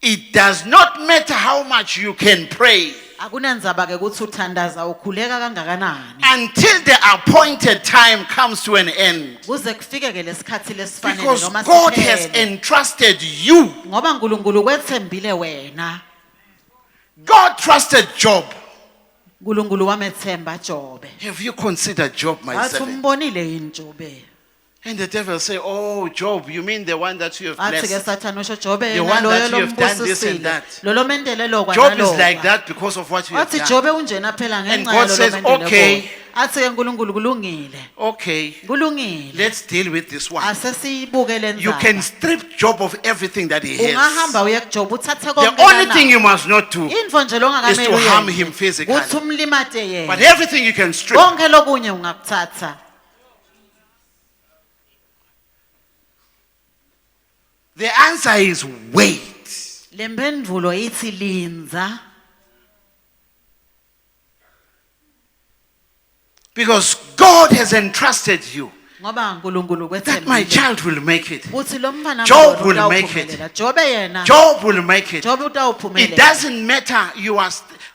It does not matter how much you can pray Akunandzaba ke ukuthi uthandaza ukhuleka kangakanani until the appointed time comes to an end. kuze kufike ke lesikhathi lesifanele Because noma God has siphele. entrusted you. Ngoba uNkulunkulu kwethembile wena. God trusted Job. uNkulunkulu wamethemba Jobe. Have you considered Job, my Athi servant? umbonile yini Jobe? And the devil say, oh, Job, you mean the one that you have Athi ke blessed? sathana usho Jobe The one that you have done this and lombusisile. that. Lo mendelelo Job is like that because of what you have Athi done. Jobe unjena phela And ngenxa God says, yalo okay. mendelelo. Athi ke uNkulunkulu kulungile. Okay, Kulungile. let's deal with this one. Asesibuke You can lendzaba. strip Job of everything that he has. Ungahamba uye kuJob uthathe The konke only lana. thing you must not do, Info nje is longakameli to harm uyenze. him physically. Uthi umlimate but yena. everything you can strip. Konke lokunye ungakuthatha. The answer is wait. Lempendulo ithi linza Because God has entrusted you ngoba uNkulunkulu that my kwethembile. child will make it. Uthi lo mfana Job wami will make it. utawuphumelela. Jobe yena. Job will make it. Jobe It utawuphumelela. doesn't matter you are,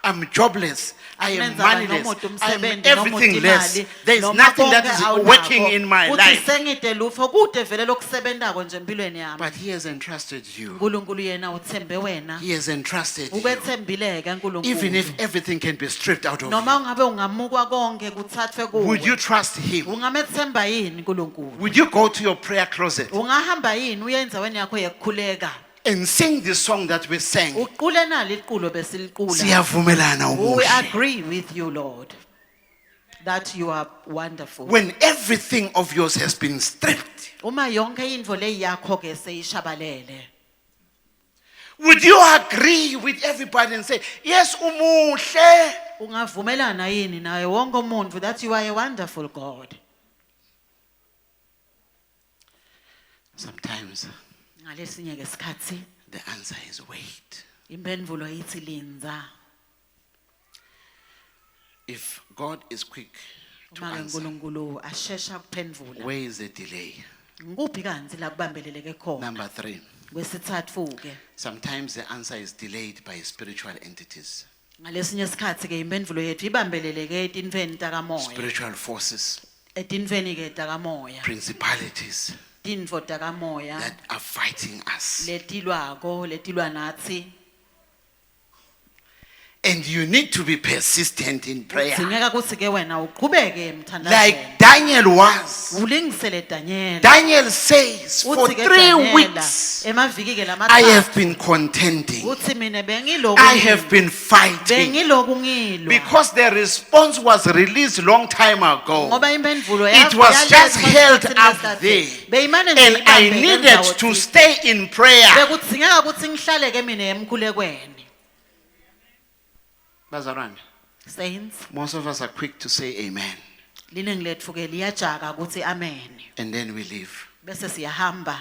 I'm jobless. I am Akunendzaba moneyless. noma uthi I am umsebenzi, noma everything uthi less. imali, There is noma nothing that konke is awunakho. working in my Uthi life. sengide lutho kude vele lokusebentako nje empilweni yami. But he has entrusted you. uNkulunkulu yena uthembe wena. He has entrusted you. Ukwethembile ke Even uNkulunkulu. if everything can be stripped out of Noma you. ungabe ungamukwa konke kuthathwe kuwe. Would you trust him? Ungamethemba yini uNkulunkulu? Would you go to your prayer closet Ungahamba yini uye endaweni yakho yekukhuleka? and sing this song that we sang? Uqule nali iqulo besilicula. Siyavumelana We umuhle. agree with you, Lord, that you are wonderful. When everything of yours has been stripped, Uma yonke into le yakho ke seyishabalele. would you agree with everybody and say, yes, umuhle? Ungavumelana yini naye wonke umuntu that you are a wonderful God? Sometimes Ngalesinye ke isikhathi the answer is wait. impendulo ithi linza. If God is quick to Uma ke answer, uNkulunkulu ashesha kuphendvula. where is the delay? Ngikuphi kanti la kubambeleleke khona? Number 3. Kwesithathu ke Sometimes the answer is delayed by spiritual entities, ngalesinye isikhathi ke impendulo yethu ibambeleleke etinfeni takamoya. spiritual forces, Etinfeni ke takamoya. principalities Tinfo takamoya that are fighting us. letilwako letilwa nathi. And you need to be persistent in prayer. Dzingeka kutsi ke wena uqhubeke emthandazweni. Like Daniel was. Ulingisele Daniel. Daniel says, for Uthi ke 3 Daniela, weeks, emaviki ke I lamathathu. have been contending. Uthi mina bengiloku. I have been fighting. bengiloku ngilwa. Because the response was released long time ago. Ngoba impendulo It was just held up there. Beyimane And nje I ibambe needed ngendawo to thile. stay in prayer. Bekudzingeka ukuthi ngihlale ke mina emkhulekweni. Bazalwane, Saints, most of us are quick to say amen. liningi lethu ke liyajaka ukuthi amen. And then we leave. Bese siyahamba.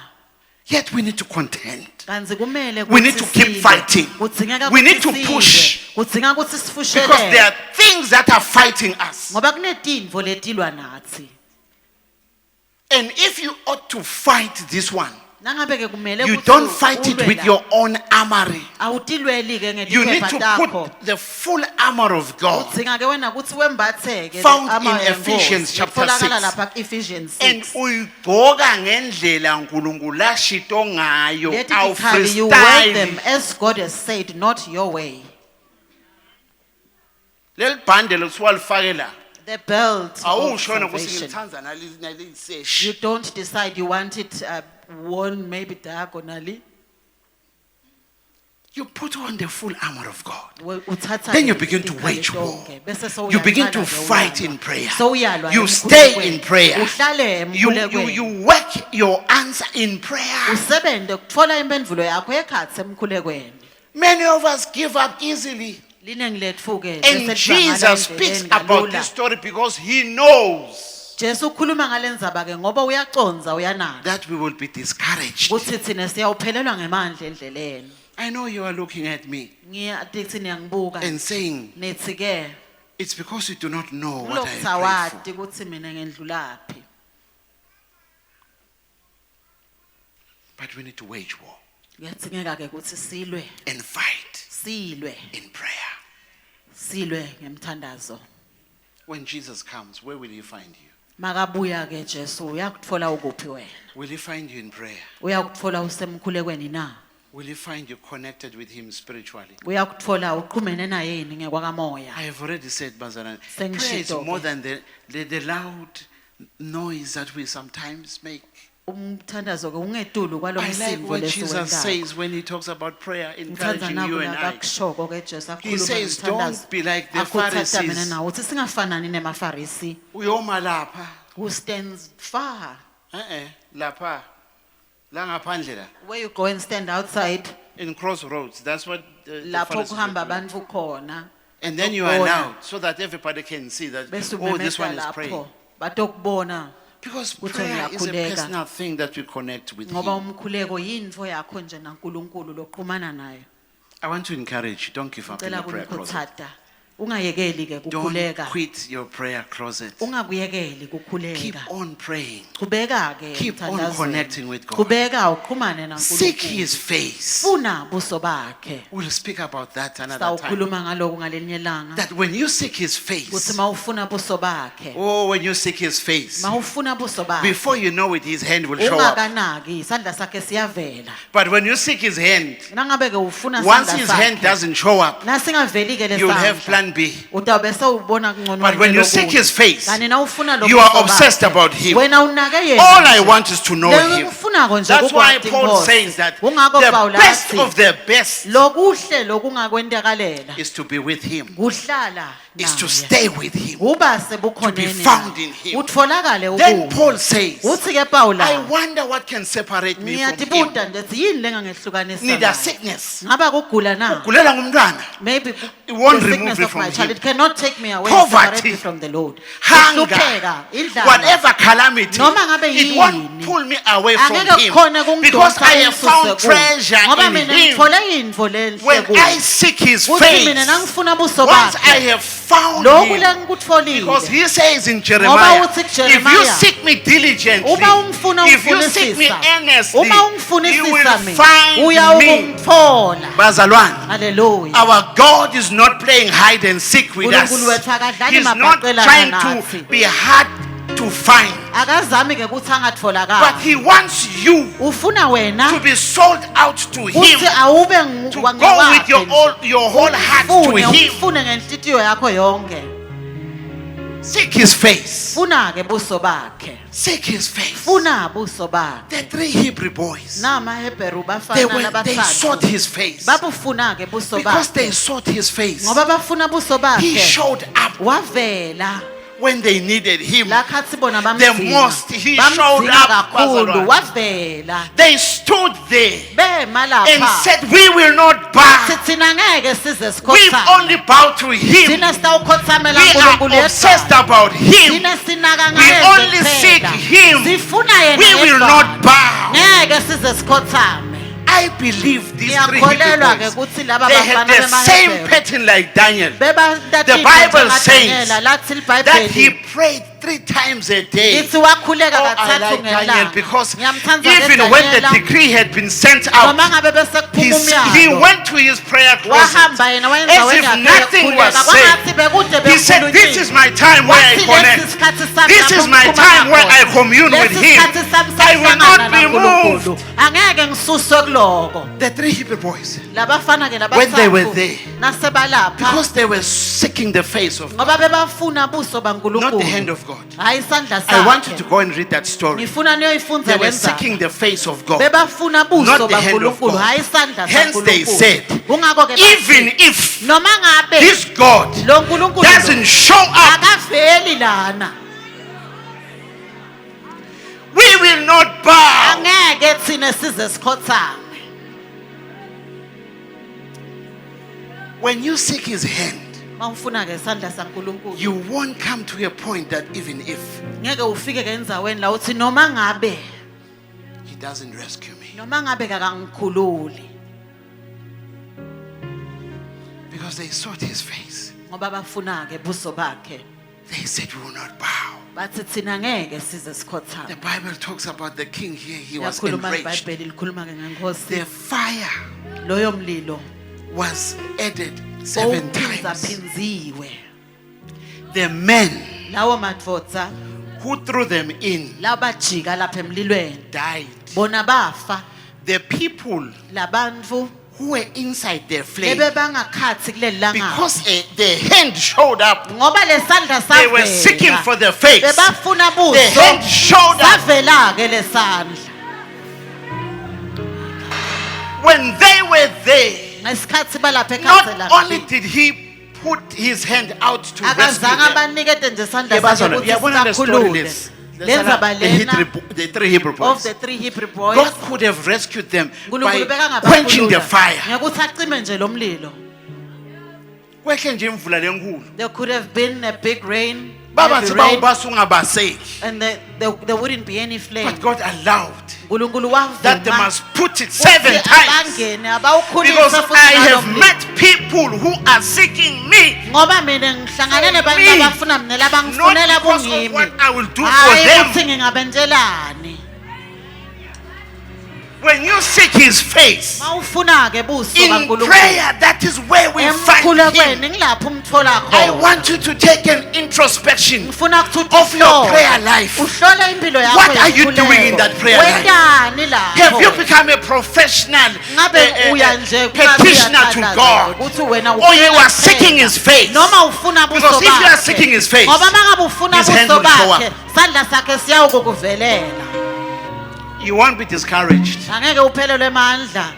Yet we need to contend. Kanzi kumele We need to keep silwe. fighting. Kudzingeka We need ukuthi to silwe. push. Kudzingeka ukuthi Because there sifushelele. are things that are fighting us. Ngoba kunetinto letilwa nathi. And if you ought to fight this one, Nangabe ke kumele You ukuthi don't fight it ulwe with la, your own armory. awutilweli ke You need ngetikhepha to takho. put the full armor of God. Udzinga ke wena ukuthi wembathe ke Found le armor in yenkosi. Ephesians chapter Itholakala 6. lapha Ephesians And 6. uyigqoka ngendlela uNkulunkulu ashito ngayo, Leti tikhali, you wear them awufreestyle. as God has said, not your way. Leli bhandle siwalifake la. The belt of Awushona ukuthi salvation. ngilithanza naliseshi. You don't decide you want it worn maybe diagonally. You put on the full armor of God. Uthatha Then you ke begin to tikhali wage war. tonke, bese sewuyaqala You begin to ke fight uyalwa. in prayer. Sewuyalwa You emkhulekweni. stay in prayer. Uhlale You emkhulekweni. work your answer in prayer. Usebente ukutfola impendulo yakho ekhatsi emkhulekweni. Many of us give up easily. Liningi letfu ke And bese Jesus libangala speaks endleleni about kalula. this story because he knows Jesu ukhuluma ngalendzaba ke ngoba uyaconza uyanaka. that we will be discouraged. Kuthi thina siyawuphelelwa ngemandla endleleni. I know you are looking at me Ngiyathi niyangibuka. and saying, Nithi ke it's because you do not know what I have prayed kulokutawati ukuthi mina ngendlulapi. for. But we need to wage war Kuyathingeka ke ukuthi silwe, and fight silwe, in prayer. silwe ngemthandazo. When Jesus comes, where will he find you? Makabuya ke Jesu uyakutfola ukuphi wena? Will he find you in prayer? Uyakutfola usemkhulekweni na? Will he find you connected with him spiritually? Uyakutfola uqhumene naye yini ngekwakamoya? I have already said, Bazana, Thank prayer you, is more Doke. than the loud noise that we sometimes make. Umthandazo ke ungetulu I like kwalomsindo what Jesus lesiwendayo. says when he talks about prayer, Ngithanda encouraging you naku and I. nakakushoko ke Jesu He akhuluma says, ngemthandazo. don't be like the Akhuthaza mina Pharisees. nawe uthi singafanani nemafarisi Uyoma lapha. who stands far. Lapha. La ngaphandle la. Where you go and stand outside, In crossroads. That's what the lapho Pharisees were kuhamba doing. abantu khona. And then you are now, so that everybody can see that, Bese oh, this one umemeza is praying. lapho batokubona Because Kuthi prayer is a ngiyakhuleka. personal thing that we connect with ngoba him. umkhuleko yintfo yakho nje naNkulunkulu loqhumana naye. I want to encourage you, don't give up in Ngicela your prayer closet. ukungikhuthaza. Ungayekeli ke Don't kukhuleka. quit your prayer closet. Ungakuyekeli Keep kukhuleka. on praying. Qhubeka ke Keep on emthandazweni. connecting with God. Qhubeka uqhumane Seek naNkulunkulu. his face. Funa buso bakhe. We'll speak about that another time. Sawukhuluma ngaloku ngalenye ilanga. That when you seek his Kuthi face, mawufuna buso bakhe. oh, when you seek his face, Mawufuna buso bakhe. before you know it, his hand will show up. Ungakanaki isandla sakhe siyavela. But when you seek his hand, Nangabe ke ufuna once isandla his hand sakhe. doesn't show up, Nasingaveli ke you'll have lesandla. plan B. Utawube sewubona kungcono. But when you seek his face, Kani na ufuna lo you are buso obsessed bakhe. about him. Wena unake yena. All I nje. want is to know Leyo him. ngifunako nje That's why ukukwati Paul Nkosi. says that Kungakho the Pawulo best athi, of the best lokuhle lokungakwentakalela is to be with him, kuhlala is to naye. stay with him. Uba sebukhoneni found naye. in him. Utfolakale Then ukuwo. Paul says, Uthi ke Pawulo, I wonder what can separate me from him. ngiyatibuta nje ukuthi yini lengangehlukanisa Neither naye. sickness. Ngaba kugula na? Gulela ngumntwana. Maybe It won't the remove sickness me of my from child, him. it cannot take me away, Poverty, separate me from the Lord. Hunger, Ukuhlupheka, indlala. whatever calamity, Noma ngabe it won't yini. pull me away from Angeke kukhona him because kungidonsa I have ngisuse found kuwo. treasure Ngoba in mina him. ngithole intfo lenhle When kuwo. I seek his Kuthi mina face, nangifuna buso once I bakhe. have found Lokhu him, lengikutfolile. because he says in Jeremiah, uthi if you kuJeremiah, seek me diligently, Uma ungifuna if you seek me ungifunisisa, earnestly, uma you ungifunisisa will mina, find me. uyawungitfola. Bazalwane, Hallelujah. our God is not playing hide and seek with us. uNkulunkulu wethu akadlali He's not mabhaqelana trying nathi. to be hard to find, Akazami ke ukuthi but angatfolakala. he wants you Ufuna to wena be sold out to ukuthi him, awube to go with your whole heart to him. ufune ngenhlitiyo yakho yonke. Seek his face. Funa ke buso bakhe. Seek his face. Funa buso bakhe. The three Hebrew boys, NamaHebheru they bafana sought labathathu. his face. Babufuna ke buso Because bakhe. they sought his face, Ngoba bafuna buso he bakhe. showed up Wavela. when they needed him. La khatsi bona The bamdzinga. most he showed Bamdzinga up, kakhulu. bazalwane. Wavela. They stood there Bema and lapha. said, we will not bow. Thina ngeke size We've sikhothame. only bowed to him. Thina sitawukhothamela We uNkulunkulu are obsessed yedwa. about him. Thina sinaka We ngaye only seek kuphela. him. Sifuna yena We will yedwa. not bow. Ngeke size sikhothame. I believe these three Ngiyakholelwa ke Hebrew ukuthi boys, laba they had bafana the same bemaHebheru pattern like Daniel. beba The Bible says lathi that he iBhayibheli prayed 3 times a day. Ithi wakhuleka Oh, I kathathu like Daniel ngelanga. because Ngiyamthanda ke even when the Daniela. decree had been sent out, Noma ngabe bese kuphuma he umyalo. went to his prayer closet Wahamba yena wayenza as if wena nothing was kwangathi said. bekude He said, "This is my time where I Wathi lesi connect. isikhathi sami This lapho is my ngikhuluma time where I khona. commune with Lesi him. isikhathi sami I will sokuhlangana not be naNkulunkulu. moved." Angeke ngisuswe kuloko. The 3 Hebrew boys, Labafana ke when they were labathathu there, nasebalapha because they were seeking the face of God, ngoba bebafuna buso not the hand baNkulunkulu. of God. Hayi isandla I want you to sakhe. go and read that story. Ngifuna niyoyifunza They were lenza. seeking the face of God. Bebafuna buso Not the hand of baNkulunkulu, God. hayi isandla Hence they said, saNkulunkulu. Kungakho ke even bathi, if noma ngabe this God lo nkulunkulu doesn't show up, akaveli lana, we will not bow. angeke thina size sikhothame. When you seek his hand, Mawufuna ke isandla saNkulunkulu, you won't come to a point that even if ngeke ufike ke endzaweni la uthi noma ngabe he doesn't rescue me. noma ngabe kakangikhululi, Because they sought his face. ngoba bafuna ke buso bakhe. They said, we will not bow. Bathi thina ngeke size The sikhothame. Bible talks about the king here. He was Yakhuluma enraged. iBhayibheli likhuluma ke ngenkosi. The fire Loyo mlilo was added 7 owuphinza times. phinziwe. The men Lawo madvodza who threw them in labajika lapha emlilweni died. bona bafa. The people Labantu who were inside the flame, bebe bangakhathi kuleli langa because the hand showed up, ngoba lesandla they were seeking for the face. bebafuna The hand buso showed up. savela ke lesandla. When they were there, Ngesikhathi balapha not ekhathela only did he put his hand out to rescue akazange them. abanikete nje isandla Yabazwana, sakhe ukuthi uyabona le story sibakhulule. lesi. Lenza balena The 3 Hebrew of boys. the 3 Hebrew boys. God could have rescued them uNkulunkulu by quenching the bekangabakhulula fire. ngekuthi acime nje lo mlilo. Kwehle nje imvula lenkulu. There could have been a big rain, Babathi heavy rain, bawubasa ungabaseki. and there wouldn't be any flame. But God allowed uNkulunkulu that they wavuma must put it 7 ukuthi times. abangene abawukhulisa Because futhi I ngalo have mlilo. met people who are seeking me, Ngoba mina ngihlangane For nabantu me. abafuna mina not labangifunela because of kungimi. what I will do for Hayi them. ukuthi ngingabenzelani. When you seek his face, Mawufuna ke buso in baNkulunkulu. prayer, that is where we find Emkhulekweni him. ngilapho umthola I khona. want you to take an introspection Ngifuna ukuthi of your uhlole. prayer life. Uhlole impilo yakho. What are you yemkhuleko. doing in that prayer life? Wendani lapho? Have you become a professional Ngabe uya nje petitioner to God? ukuthi wena Or you ufuna are seeking kuphela. his face? Noma ufuna buso Because if you are bakhe. seeking his face, Ngoba mangabe ufuna his hand buso will show bakhe, sandla sakhe siyawukukuvelela. you won't be discouraged. Angeke uphelelwe amandla.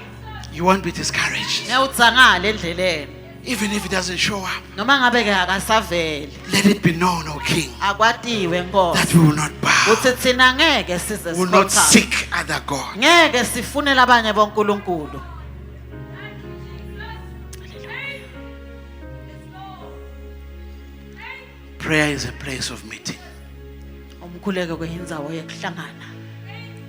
You won't be discouraged. Ngiyawudzangala endleleni. Even if it doesn't show up, Noma ngabe ke akasaveli. let it be known, O King, Akwatiwe Nkosi. that we will not bow. Uthi thina ngeke size We will not sikhothame. seek other gods. Ngeke sifunele abanye bonkulunkulu. Prayer is a place of meeting Umkhuleko kuyindzawo yokuhlangana.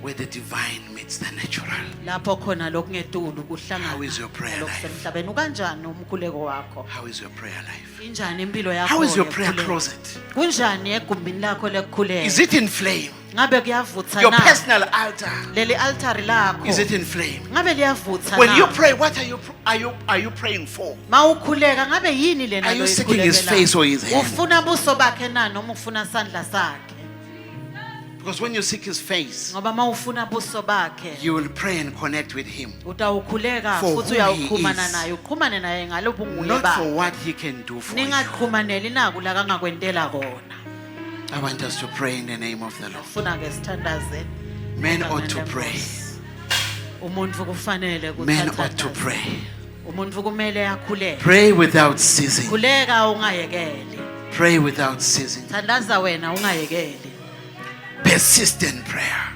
where the divine meets the natural. Lapho khona lokungetulu How is your prayer kuhlangana life? lokusemhlabeni. Ukanjani umkhuleko wakho? How is your prayer life? Injani impilo yakho? How is your prayer yokukhuleka? closet? Kunjani egumbini lakho lekukhuleka? Is it in flame? Ngabe kuyavutha Your na? personal altar, Leli altari lakho. is it in flame? Ngabe liyavutha When na? you pray, what are you praying for? Mawukhuleka ngabe yini lena Are you lo seeking his yikhulekela? face or his hand? Ufuna buso bakhe na noma ufuna sandla sakhe? Because when you seek his face, Ngoba mawufuna buso bakhe, you will pray and connect with him. utawukhuleka For futhi who he uyawuqhumana is. naye, uqhumane naye ngalobunguye Not for bakhe. what he can do for you. Ningaqhumaneli naku la kangakwentela kona. I want us to pray in the name of the Lord. Ufuna ke sithandaze. Men ought to pray. Umuntu kufanele Men ought to kuthandaze. pray. Umuntu kumele akhuleke. Pray without ceasing. Khuleka ungayekeli. Pray without ceasing. Thandaza wena ungayekeli. Persistent prayer.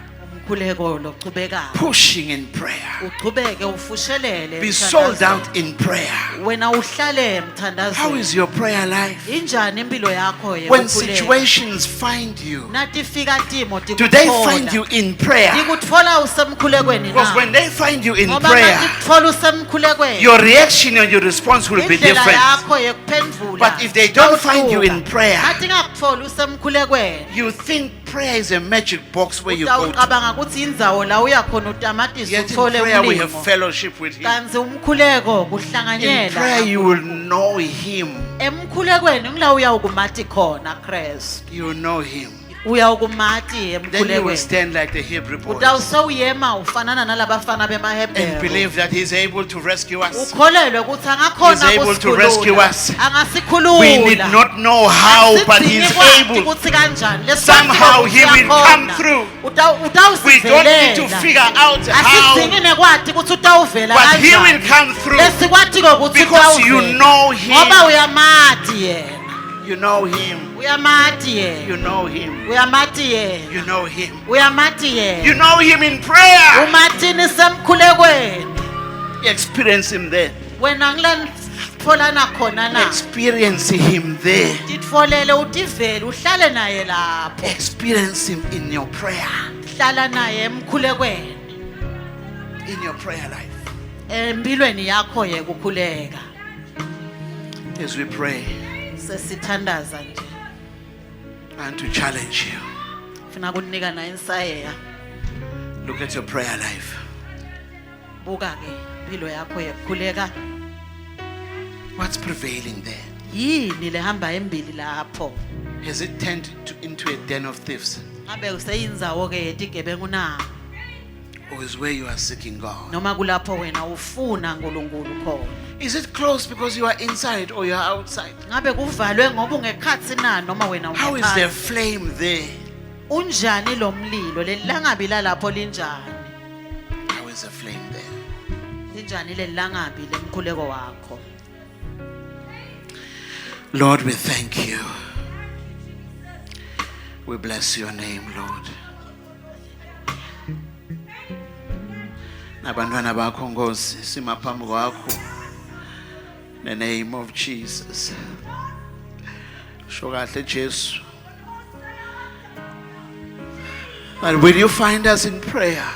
Umkhuleko loqhubekayo. Pushing in prayer. Uqhubeke ufushelele. Be sold emthandazweni. out in prayer. Wena uhlale emthandazweni. How is your prayer life? Injani impilo yakho When yokukhuleka? situations find you, Nathi fika timo do they find you in prayer? Tikutfola usemkhulekweni Because na. when they find you in Ngoba prayer, ngatikutfola usemkhulekweni. your reaction and your response will be Indlela different. yakho yekuphendvula. But if they don't find you in prayer, Nathi uzithola usemkhulekweni You think prayer is a magic box where you go to. utawucabanga ukuthi indzawo la uyakhona utamatisi Yet in uthole prayer we have umlingo fellowship with Him. kanti umkhuleko In kuhlanganyela prayer you will know Him. emkhulekweni ngila uyawukumati khona Christ You will know Him. uyawukumati Then you will emkhulekweni stand like the Hebrew boys utawusewuyema ufanana nalabafana and bemaHebheru believe that He's able to rescue us. ukholelwe ukuthi angakhona He's able to rescue us. angasikhulula We need not know how, but He's able. ukuthi kanjani Somehow He will come through. We don't need to figure out how, asidingi nekwati ukuthi utawuvela but He will kanjani come through lesikwati kokuthi because you utawuvela know ngoba Him. uyamati yena You know Him. uyamati yena You know Him. uyamati yena You know Him. uyamati You yena know Him in prayer. umatini semkhulekweni Experience Him there. wena ngilantfolana khona na Experience Him there. titfolele utivele uhlale naye lapho Experience Him in your prayer. hlala naye emkhulekweni In your prayer life. empilweni yakho yekukhuleka As we pray, sesithandaza nje and to challenge you. funa kunika na insayeya Look at your prayer life. buka ke impilo yakho yekukhuleka What's prevailing there? yini lehamba embili lapho Has it turned into a den of thieves? ngabe useyindzawo ke yetigebengu na Or is where you are seeking God? noma kulapho wena ufuna uNkulunkulu khona Is it closed because you are inside or you are outside? ngabe kuvalwe ngoba ungekhathi na noma wena How is the ungekhathi flame there? unjani lo mlilo lelangabi lalapho linjani How is the flame there? linjani lelangabi lemkhuleko wakho Lord, we thank you. We bless your name, Lord. Nabantwana bakho Nkosi simaphambi kwakho. In the name of Jesus. Shokahle Jesu. And will you find us in prayer?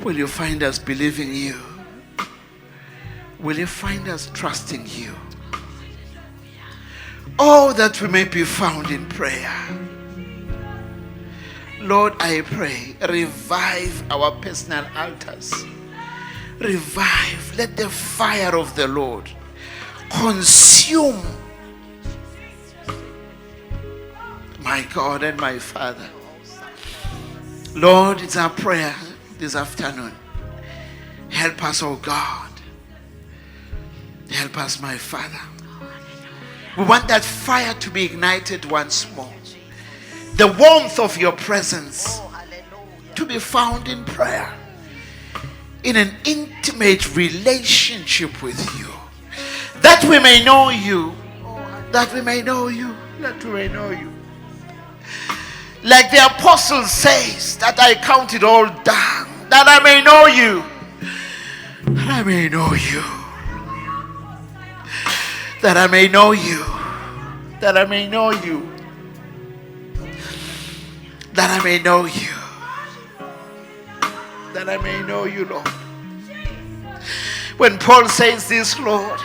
Will you find us believing you? Will you find us trusting you? Oh, that we may be found in prayer. Lord, I pray, revive our personal altars. Revive. Let the fire of the Lord consume my God and my Father. Lord, it's our prayer this afternoon. Help us, oh God. Help us, my Father. We want that fire to be ignited once more. The warmth of your presence to be found in prayer. In an intimate relationship with you. That we may know you. That we may know you. That we may know you. Like the apostle says, that I count it all down. That I may know you. That I may know you. That I may know you. That I may know you. That I may know you. That I may know you, Lord. When Paul says this, Lord,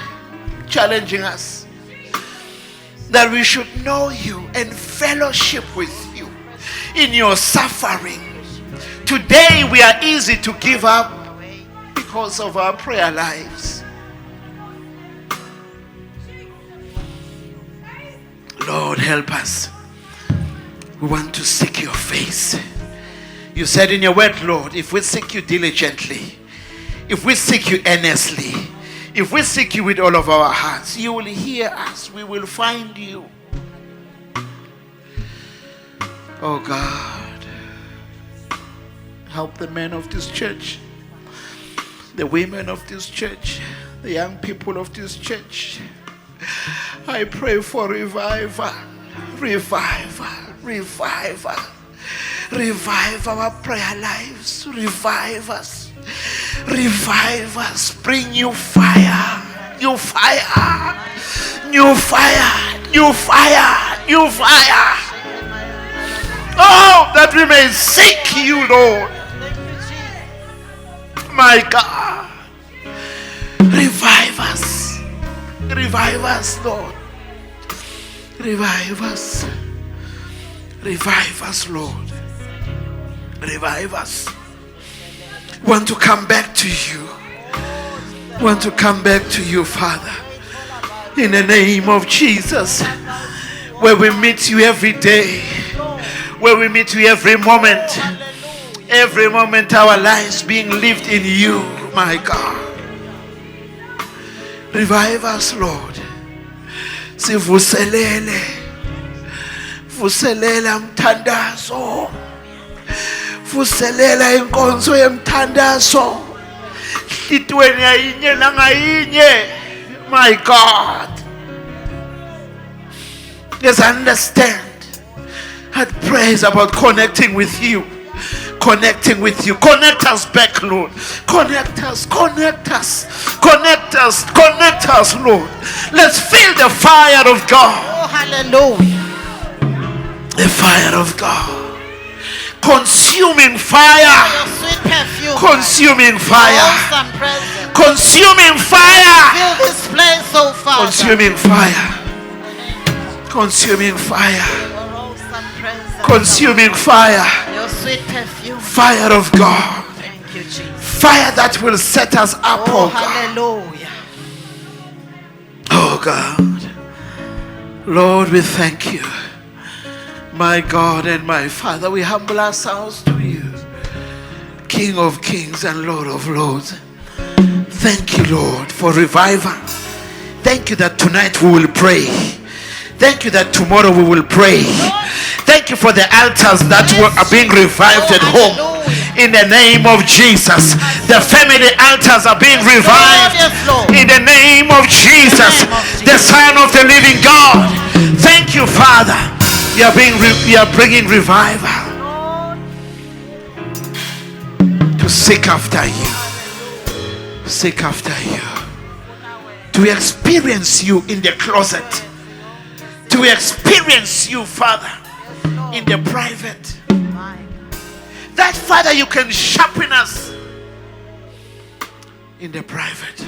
challenging us, that we should know you and fellowship with you in your suffering. Today we are easy to give up because of our prayer lives. Lord, help us. We want to seek your face. You said in your word, Lord, if we seek you diligently, if we seek you earnestly, if we seek you with all of our hearts, you will hear us. We will find you. Oh God, help the men of this church, the women of this church, the young people of this church. I pray for revival, revival, revival. Revive our prayer lives. Revive us. Revive us. Bring new fire. New fire. New fire. New fire. New fire. Oh, that we may seek you, Lord. My God. Revive us. Revive us, Lord. Revive us. Revive us, Lord. Revive us. Want to come back to you. Want to come back to you, Father. In the name of Jesus. Where we meet you every day. Where we meet you every moment. Every moment our lives being lived in you, my God. Revive us, Lord. Sivuselele. Vuselela mthandazo. Vuselela inkonzo yemthandazo. Hlitweni ayinye nangayinye. My God. Yes, I understand. That prayer is about connecting with you. Connecting with you. Connect us back, Lord. Connect us. Connect us. Connect us. Connect us, Lord. Let's feel the fire of God. Oh, hallelujah. The fire of God. Consuming fire. Your sweet perfume. Consuming fire. Awesome presence. Consuming fire. Fill this place so far. Consuming fire. Consuming fire. Your awesome presence. Consuming fire. Your sweet perfume. Fire of God. Thank you, Jesus. Fire that will set us up, Oh, oh God. hallelujah. Oh God. Lord, we thank you. My God and my Father, we humble ourselves to you. King of kings and Lord of lords. Thank you, Lord, for revival. Thank you that tonight we will pray. Thank you that tomorrow we will pray. Thank you for the altars that are being revived at home. In the name of Jesus. The family altars are being revived. In the name of Jesus, the Son of the living God. Thank you, Father. You are bringing revival. To seek after you. Seek after you. To experience you in the closet. To experience you, Father, in the private. That, Father, you can sharpen us in the private.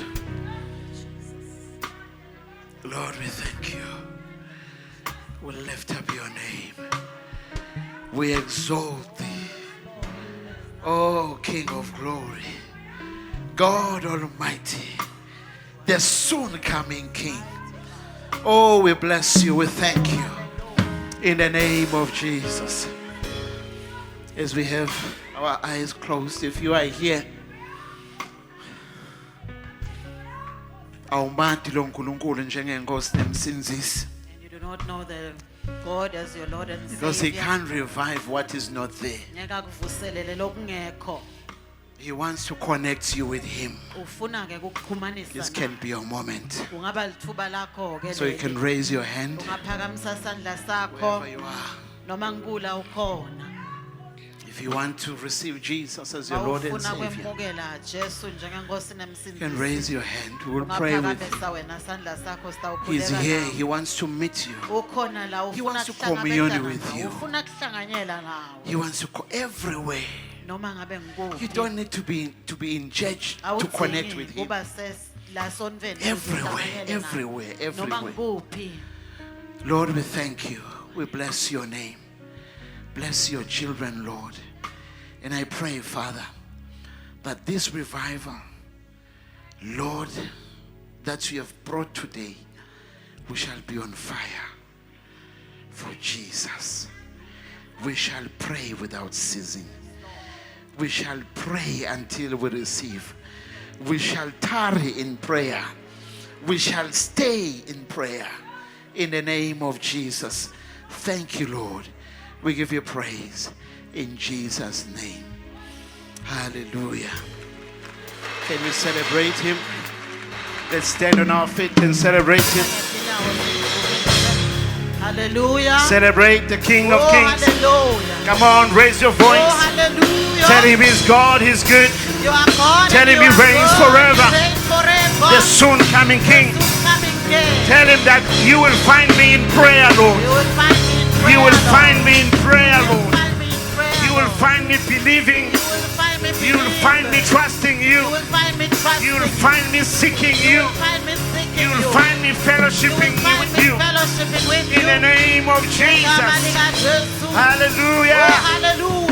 Lord, we thank you. We lift up your name. We exalt thee. Oh, King of glory. God Almighty. The soon coming King. Oh, we bless you. We thank you. In the name of Jesus. As we have our eyes closed, if you are here, awumazi lo nkulunkulu njengenkosi nemsinzisi, And you do not know the God as your Lord and because he Savior. can't revive what is not there. Ngeke akuvuselele lokungekho. He wants to connect you with him. Ufuna ke ukuxhumanisa This naye. can be your moment. Kungaba lithuba lakho ke So you can raise your hand ungaphakamisa isandla sakho wherever you are. noma ngikula ukhona. If you want to receive Jesus as your Lord and Awufuna Savior, kwemukela Jesu njengenkosi you can nemsindisi. raise your hand. We will pray with you. Ungaphakamisa wena isandla sakho He's sitawukhuleka here. nawe. He wants to meet you. Ukhona la He ufuna wants to kuhlangabezana commune with nawe. you. Ufuna kuhlanganyela nawe. He wants to go everywhere. Noma ngabe ngikuphi. You don't need to be in church to Awudzingi connect with him. kuba la sonveni Everywhere, uhlanganyele naye. everywhere, Noma everywhere. ngikuphi. Lord, we thank you. We bless your name. Bless your children, Lord. And I pray, Father, that this revival, Lord, that you have brought today, we shall be on fire for Jesus. We shall pray without ceasing. We shall pray until we receive. We shall tarry in prayer. We shall stay in prayer. In the name of Jesus. Thank you, Lord. We give you praise in Jesus' name. Hallelujah. Can we celebrate him? Let's stand on our feet and celebrate him. Hallelujah. Celebrate the King of Oh, Kings. hallelujah. Come on, raise your Oh, voice. hallelujah. Tell him he's God, he's good. You are God. Tell and him you he are reigns good. forever. He reigns forever. The soon coming King. Soon coming King. Tell him that you will find me in prayer, Lord. You will find me in prayer. You will Lord. find me in prayer, You will Lord. find me in prayer. You will Lord. find me believing. You will find me me You'll find me trusting you. You will find me trusting. You'll find me seeking You you. will find me seeking You'll you. find me You fellowshipping will find with me you. fellowshipping with In you. the name of Igama Jesus. likaJesu. Oh, Hallelujah. hallelujah.